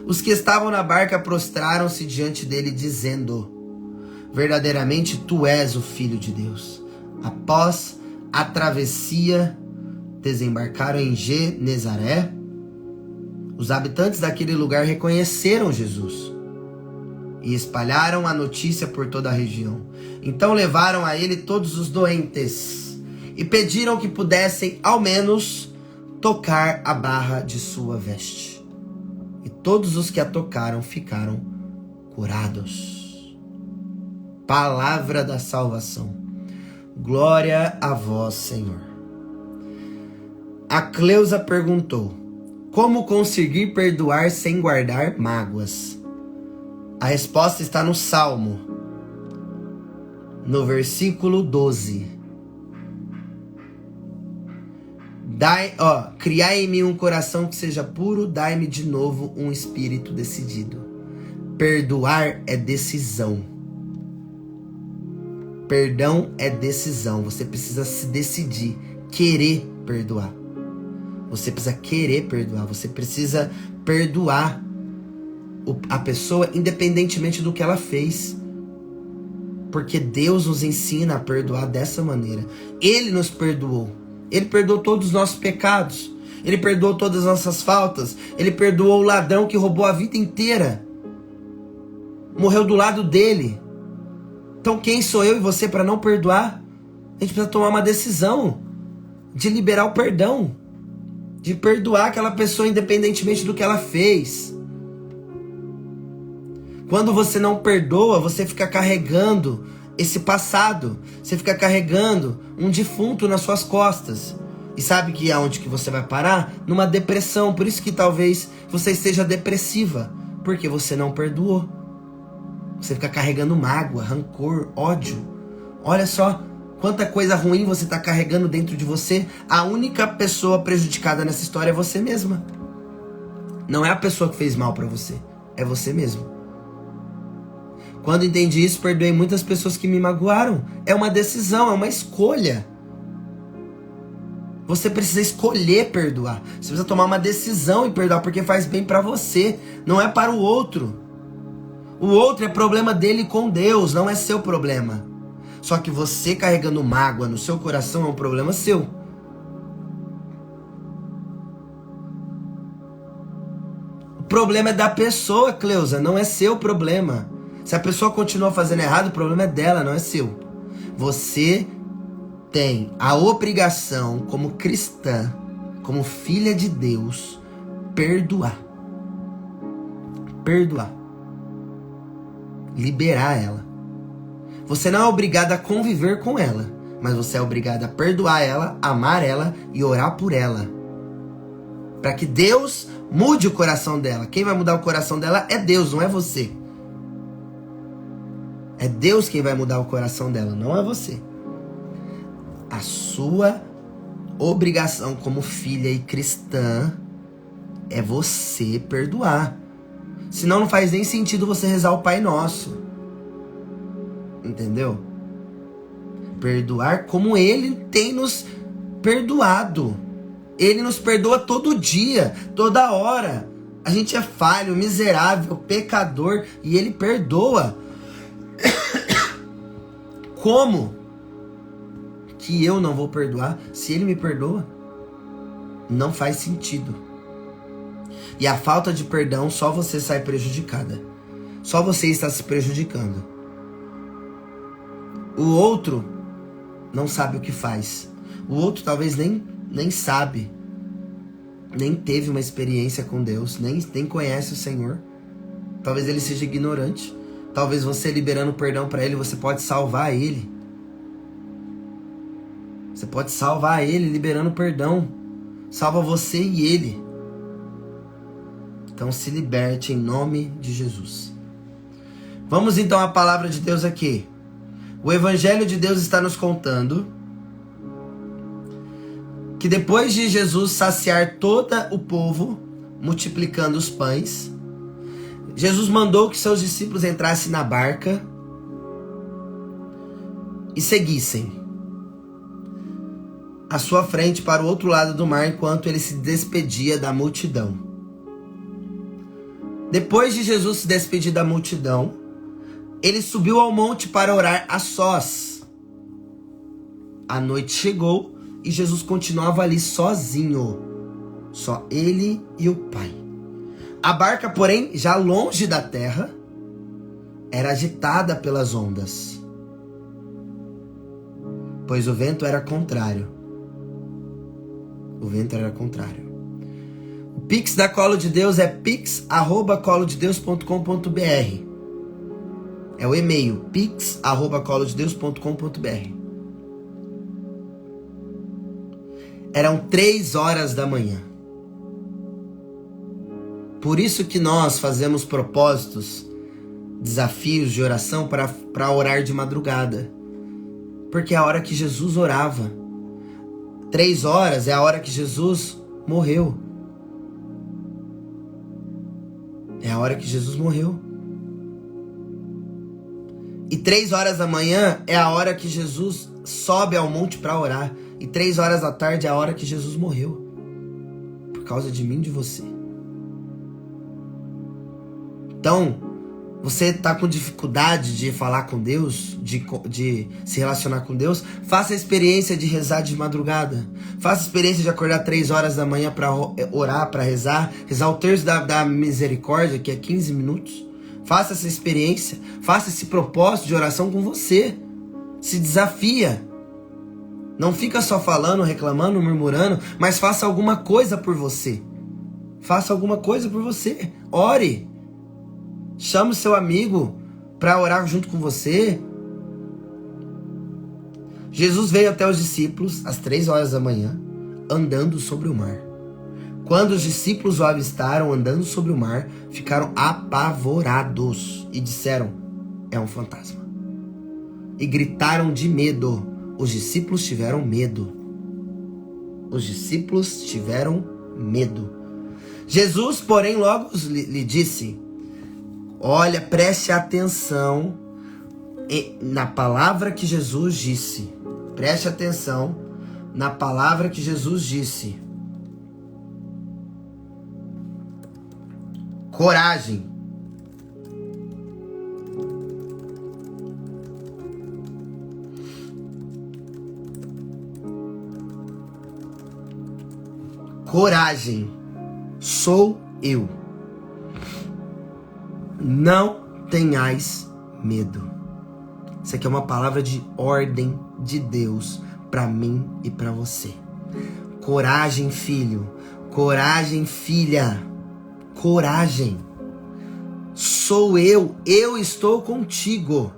Os que estavam na barca prostraram-se diante dele, dizendo: verdadeiramente tu és o Filho de Deus. Após a travessia, desembarcaram em Genezaré. Os habitantes daquele lugar reconheceram Jesus e espalharam a notícia por toda a região. Então levaram a ele todos os doentes e pediram que pudessem, ao menos, tocar a barra de sua veste. E todos os que a tocaram ficaram curados. Palavra da salvação. Glória a vós, Senhor. A Cleusa perguntou: como conseguir perdoar sem guardar mágoas? A resposta está no Salmo, no versículo 12. Criai em mim um coração que seja puro, dai-me de novo um espírito decidido. Perdoar é decisão. Perdão é decisão. Você precisa se decidir, querer perdoar. Você precisa querer perdoar. Você precisa perdoar a pessoa independentemente do que ela fez. Porque Deus nos ensina a perdoar dessa maneira. Ele nos perdoou. Ele perdoou todos os nossos pecados. Ele perdoou todas as nossas faltas. Ele perdoou o ladrão que roubou a vida inteira. Morreu do lado dele. Então quem sou eu e você para não perdoar? A gente precisa tomar uma decisão de liberar o perdão. De perdoar aquela pessoa independentemente do que ela fez. Quando você não perdoa, você fica carregando esse passado. Você fica carregando um defunto nas suas costas. E sabe que aonde que você vai parar? Numa depressão. Por isso que talvez você esteja depressiva. Porque você não perdoou. Você fica carregando mágoa, rancor, ódio. Olha só Quanta coisa ruim você está carregando dentro de você. A única pessoa prejudicada nessa história é você mesma. Não é a pessoa que fez mal para você, é você mesmo. Quando entendi isso, perdoei muitas pessoas que me magoaram. É uma decisão, é uma escolha. Você precisa escolher perdoar. Você precisa tomar uma decisão em perdoar, porque faz bem para você, não é para o outro. O outro é problema dele com Deus, não é seu problema. Só que você carregando mágoa no seu coração é um problema seu. O problema é da pessoa, Cleusa, não é seu problema. Se a pessoa continua fazendo errado, o problema é dela, não é seu. Você tem a obrigação, como cristã, como filha de Deus, perdoar. Perdoar. Liberar ela. Você não é obrigado a conviver com ela, mas você é obrigado a perdoar ela, amar ela e orar por ela. Para que Deus mude o coração dela. Quem vai mudar o coração dela é Deus, não é você. É Deus quem vai mudar o coração dela, não é você. A sua obrigação como filha e cristã é você perdoar. Senão não faz nem sentido você rezar o Pai Nosso. Entendeu? Perdoar como Ele tem nos perdoado. Ele nos perdoa todo dia, toda hora. A gente é falho, miserável, pecador e Ele perdoa. Como que eu não vou perdoar se Ele me perdoa? Não faz sentido. E a falta de perdão, só você sai prejudicada. Só você está se prejudicando. O outro não sabe o que faz. O outro talvez nem sabe. Nem teve uma experiência com Deus. Nem conhece o Senhor. Talvez ele seja ignorante. Talvez você liberando perdão para ele, você pode salvar ele. Você pode salvar ele liberando perdão. Salva você e ele. Então se liberte em nome de Jesus. Vamos então à palavra de Deus aqui. O Evangelho de Deus está nos contando que depois de Jesus saciar todo o povo, multiplicando os pães, Jesus mandou que seus discípulos entrassem na barca e seguissem à sua frente para o outro lado do mar, enquanto ele se despedia da multidão. Depois de Jesus se despedir da multidão, ele subiu ao monte para orar a sós. A noite chegou e Jesus continuava ali sozinho, só ele e o Pai. A barca, porém, já longe da terra, era agitada pelas ondas, pois o vento era contrário. O vento era contrário. O Pix da Colo de Deus é pix@colodedeus.com.br. É o e-mail, pix@colodedeus.com.br. Eram 3 horas da manhã. Por isso que nós fazemos propósitos, desafios de oração para orar de madrugada. Porque é a hora que Jesus orava. 3 horas é a hora que Jesus morreu. É a hora que Jesus morreu. E 3 horas da manhã é a hora que Jesus sobe ao monte para orar. E 3 horas da tarde é a hora que Jesus morreu. Por causa de mim e de você. Então, você está com dificuldade de falar com Deus, de se relacionar com Deus, faça a experiência de rezar de madrugada. Faça a experiência de acordar 3 horas da manhã para orar, para rezar o terço da misericórdia, que é 15 minutos. Faça essa experiência, faça esse propósito de oração com você. Se desafia. Não fica só falando, reclamando, murmurando, mas faça alguma coisa por você. Faça alguma coisa por você. Ore. Chame o seu amigo para orar junto com você. Jesus veio até os discípulos às 3 horas da manhã, andando sobre o mar. Quando os discípulos o avistaram andando sobre o mar, ficaram apavorados e disseram: é um fantasma. E gritaram de medo. os discípulos tiveram medo. Os discípulos tiveram medo. Jesus, porém, logo lhe disse: olha, preste atenção na palavra que Jesus disse. Preste atenção na palavra que Jesus disse. Coragem. Coragem, sou eu. Não tenhais medo. Isso aqui é uma palavra de ordem de Deus para mim e para você. Coragem, filho. Coragem, filha. Coragem. Sou eu. Eu estou contigo.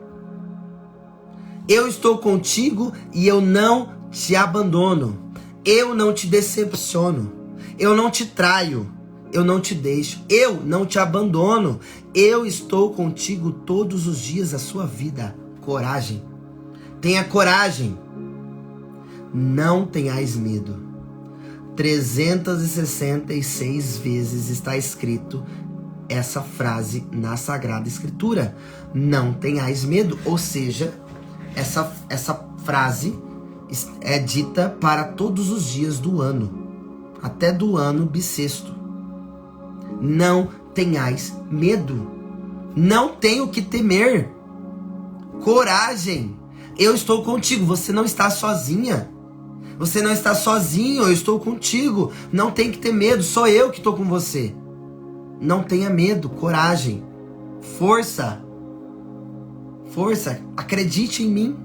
Eu estou contigo e eu não te abandono. Eu não te decepciono. Eu não te traio. Eu não te deixo. Eu não te abandono. Eu estou contigo todos os dias da sua vida. Coragem. Tenha coragem. Não tenhais medo. 366 vezes está escrito essa frase na Sagrada Escritura. Não tenhais medo. Ou seja, essa frase é dita para todos os dias do ano. Até do ano bissexto. Não tenhais medo. Não tenho que temer. Coragem. Eu estou contigo. Você não está sozinha. Você não está sozinho. Eu estou contigo. Não tem que ter medo. Sou eu que estou com você. Não tenha medo. Coragem. Força. Força. Acredite em mim.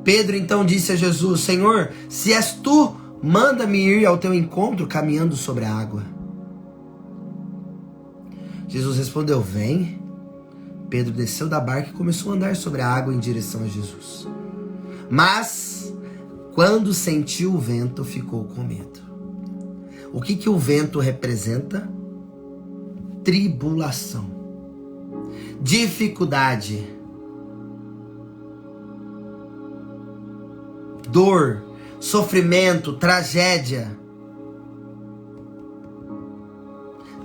Pedro então disse a Jesus: Senhor, se és tu, manda-me ir ao teu encontro caminhando sobre a água. Jesus respondeu: vem. Pedro desceu da barca e começou a andar sobre a água em direção a Jesus. Mas, quando sentiu o vento, ficou com medo. O que o vento representa? Tribulação. Dificuldade. Dor. Sofrimento, tragédia,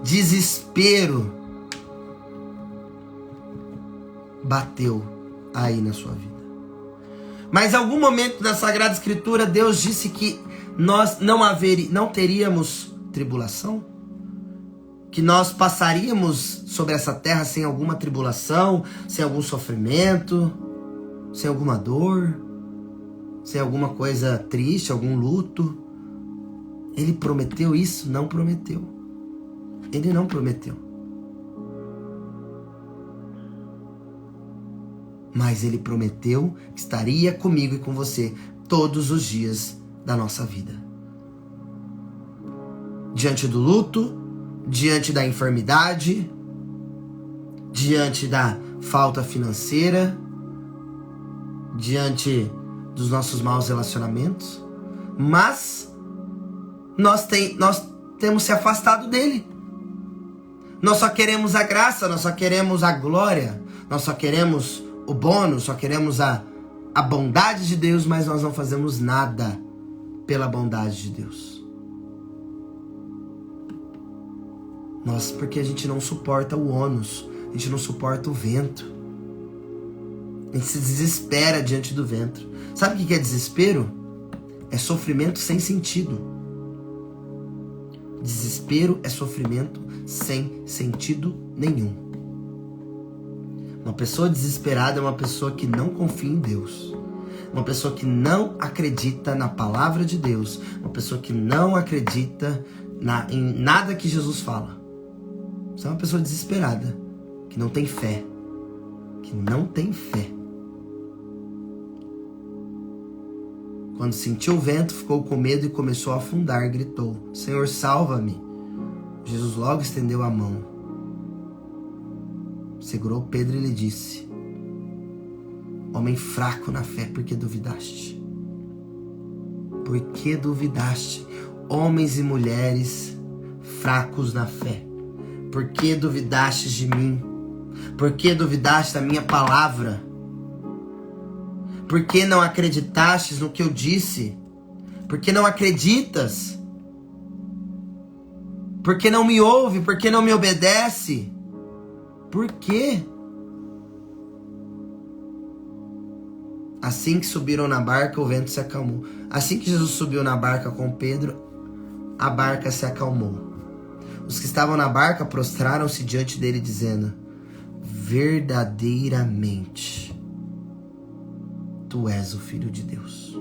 desespero bateu aí na sua vida. Mas em algum momento da Sagrada Escritura Deus disse que nós não teríamos tribulação, que nós passaríamos sobre essa terra sem alguma tribulação, sem algum sofrimento, sem alguma dor, sem alguma coisa triste, algum luto. Ele prometeu isso? Não prometeu. Ele não prometeu. Mas ele prometeu que estaria comigo e com você todos os dias da nossa vida. Diante do luto, diante da enfermidade, diante da falta financeira, diante dos nossos maus relacionamentos, mas nós temos se afastado dele. Nós só queremos a graça, nós só queremos a glória, nós só queremos o bônus, só queremos a bondade de Deus, mas nós não fazemos nada pela bondade de Deus. Porque a gente não suporta o ônus, a gente não suporta o vento. A gente se desespera diante do vento. Sabe o que é desespero? É sofrimento sem sentido. Desespero é sofrimento sem sentido nenhum. Uma pessoa desesperada é uma pessoa que não confia em Deus. Uma pessoa que não acredita na palavra de Deus. Uma pessoa que não acredita em nada que Jesus fala. Você é uma pessoa desesperada, que não tem fé. Que não tem fé. Quando sentiu o vento, ficou com medo e começou a afundar, gritou: Senhor, salva-me. Jesus logo estendeu a mão, segurou Pedro e lhe disse: homem fraco na fé, por que duvidaste? Por que duvidaste? Homens e mulheres fracos na fé, por que duvidaste de mim? Por que duvidaste da minha palavra? Por que não acreditastes no que eu disse? Por que não acreditas? Por que não me ouve? Por que não me obedece? Por quê? Assim que subiram na barca, o vento se acalmou. Assim que Jesus subiu na barca com Pedro, a barca se acalmou. Os que estavam na barca prostraram-se diante dele, dizendo: verdadeiramente, tu és o Filho de Deus.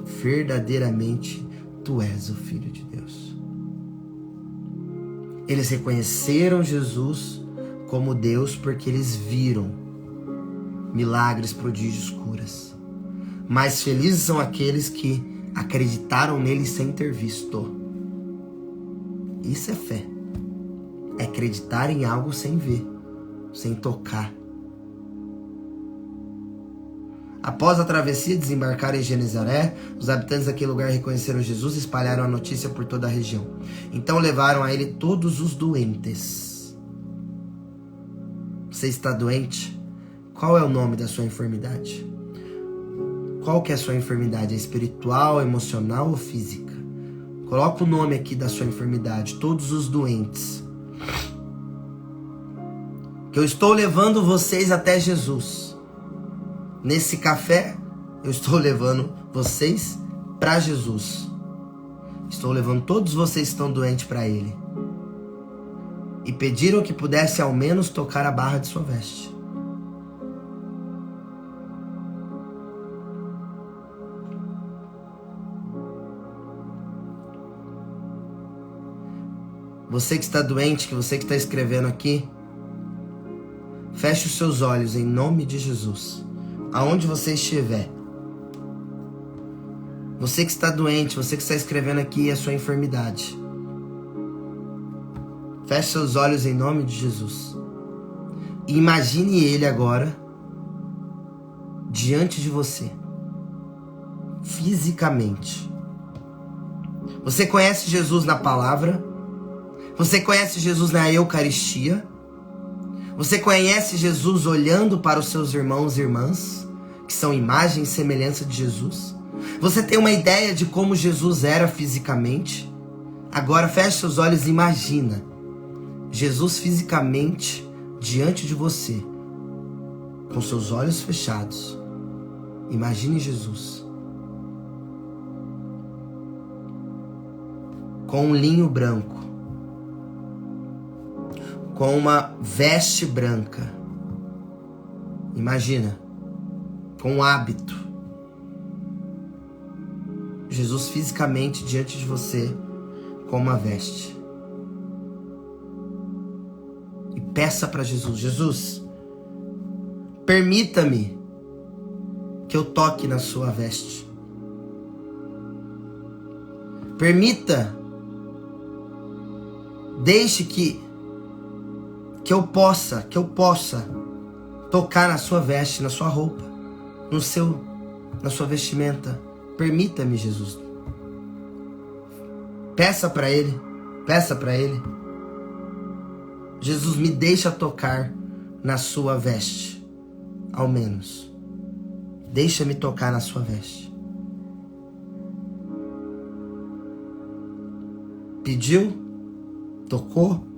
Verdadeiramente, tu és o Filho de Deus. Eles reconheceram Jesus como Deus porque eles viram milagres, prodígios, curas. Mas felizes são aqueles que acreditaram nele sem ter visto. Isso é fé. É acreditar em algo sem ver, sem tocar. Após a travessia, desembarcaram em Genezaré. Os habitantes daquele lugar reconheceram Jesus e espalharam a notícia por toda a região. Então levaram a ele todos os doentes. Você está doente? Qual é o nome da sua enfermidade? Qual que é a sua enfermidade? É espiritual, emocional ou física? Coloca o nome aqui da sua enfermidade. Todos os doentes. Que eu estou levando vocês até Jesus. Nesse café, eu estou levando vocês para Jesus. Estou levando todos vocês que estão doentes para Ele. E pediram que pudesse ao menos tocar a barra de sua veste. Você que está doente, que você que está escrevendo aqui, feche os seus olhos em nome de Jesus. Aonde você estiver. Você que está doente, você que está escrevendo aqui a sua enfermidade. Feche seus olhos em nome de Jesus. E imagine Ele agora diante de você. Fisicamente. Você conhece Jesus na palavra? Você conhece Jesus na Eucaristia? Você conhece Jesus olhando para os seus irmãos e irmãs, que são imagem e semelhança de Jesus? Você tem uma ideia de como Jesus era fisicamente? Agora feche seus olhos e imagina Jesus fisicamente diante de você, com seus olhos fechados. Imagine Jesus com um linho branco, com uma veste branca. Imagina, com um hábito. Jesus fisicamente diante de você com uma veste. E peça para Jesus: Jesus, permita-me que eu toque na sua veste. Permita, deixe que eu possa tocar na sua veste, na sua roupa, na sua vestimenta. Permita-me, Jesus. Peça para Ele. Jesus, me deixa tocar na sua veste, ao menos. Deixa-me tocar na sua veste. Pediu? Tocou?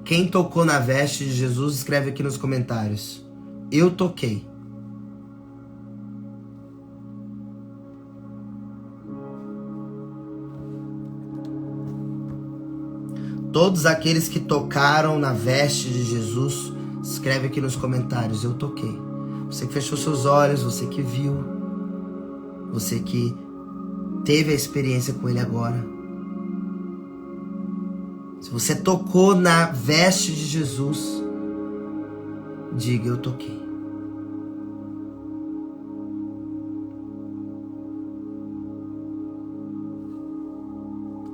Quem tocou na veste de Jesus, escreve aqui nos comentários: eu toquei. Todos aqueles que tocaram na veste de Jesus, escreve aqui nos comentários: eu toquei. Você que fechou seus olhos, você que viu, você que teve a experiência com Ele agora. Se você tocou na veste de Jesus, diga: eu toquei.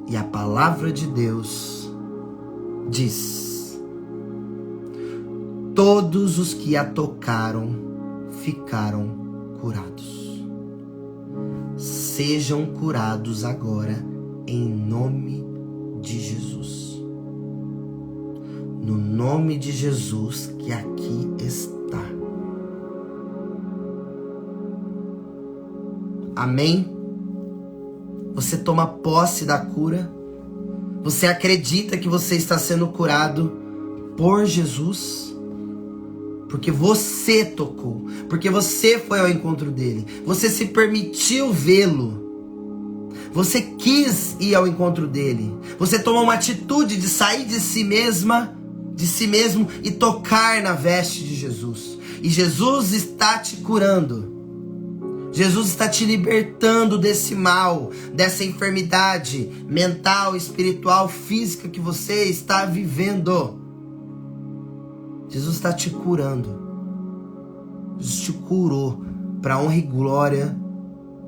E a palavra de Deus diz: todos os que a tocaram ficaram curados. Sejam curados agora em nome de Jesus. no nome de Jesus que aqui está. Amém? Você toma posse da cura? Você acredita que você está sendo curado por Jesus? Porque você tocou, porque você foi ao encontro dele, você se permitiu vê-lo, você quis ir ao encontro dele, você tomou uma atitude de sair de si mesmo e tocar na veste de Jesus. E Jesus está te curando. Jesus está te libertando desse mal, dessa enfermidade mental, espiritual, física que você está vivendo. Jesus está te curando. Jesus te curou para a honra e glória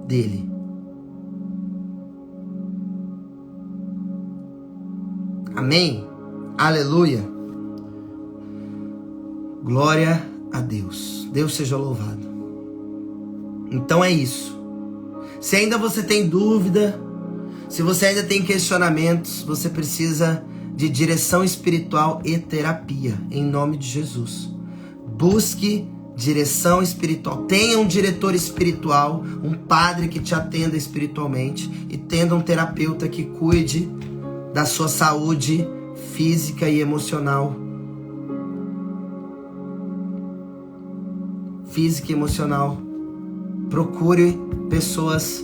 dele. Amém? Aleluia. Glória a Deus. Deus seja louvado. Então é isso. Se ainda você tem dúvida, se você ainda tem questionamentos, você precisa de direção espiritual e terapia, em nome de Jesus. Busque direção espiritual. Tenha um diretor espiritual, um padre que te atenda espiritualmente e tenha um terapeuta que cuide da sua saúde física e emocional. Física e emocional. Procure pessoas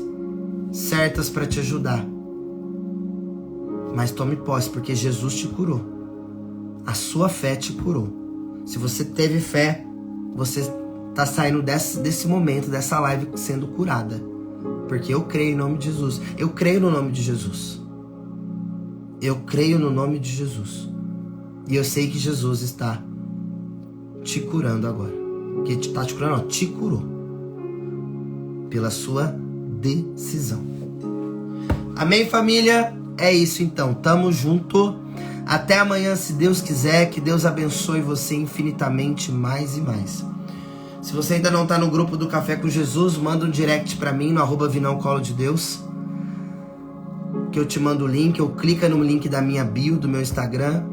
certas para te ajudar. Mas tome posse, porque Jesus te curou. A sua fé te curou. Se você teve fé, você está saindo desse momento, dessa live, sendo curada. Porque eu creio em nome de Jesus. Eu creio no nome de Jesus. Eu creio no nome de Jesus. E eu sei que Jesus está te curando agora. Que está te curando, não, te curou. Pela sua decisão. Amém, família? É isso então, tamo junto. Até amanhã, se Deus quiser. Que Deus abençoe você infinitamente mais e mais. Se você ainda não tá no grupo do Café com Jesus, manda um direct pra mim no @vinãocolodedeus, que eu te mando o link, ou clica no link da minha bio, do meu Instagram,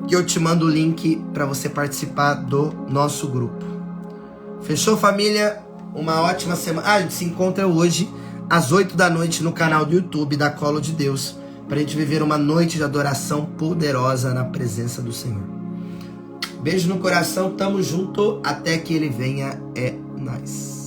que eu te mando o link pra você participar do nosso grupo. Fechou, família? Uma ótima semana. A gente se encontra hoje às 8 da noite no canal do YouTube da Colo de Deus, para a gente viver uma noite de adoração poderosa na presença do Senhor. Beijo no coração, tamo junto, até que ele venha, é nóis.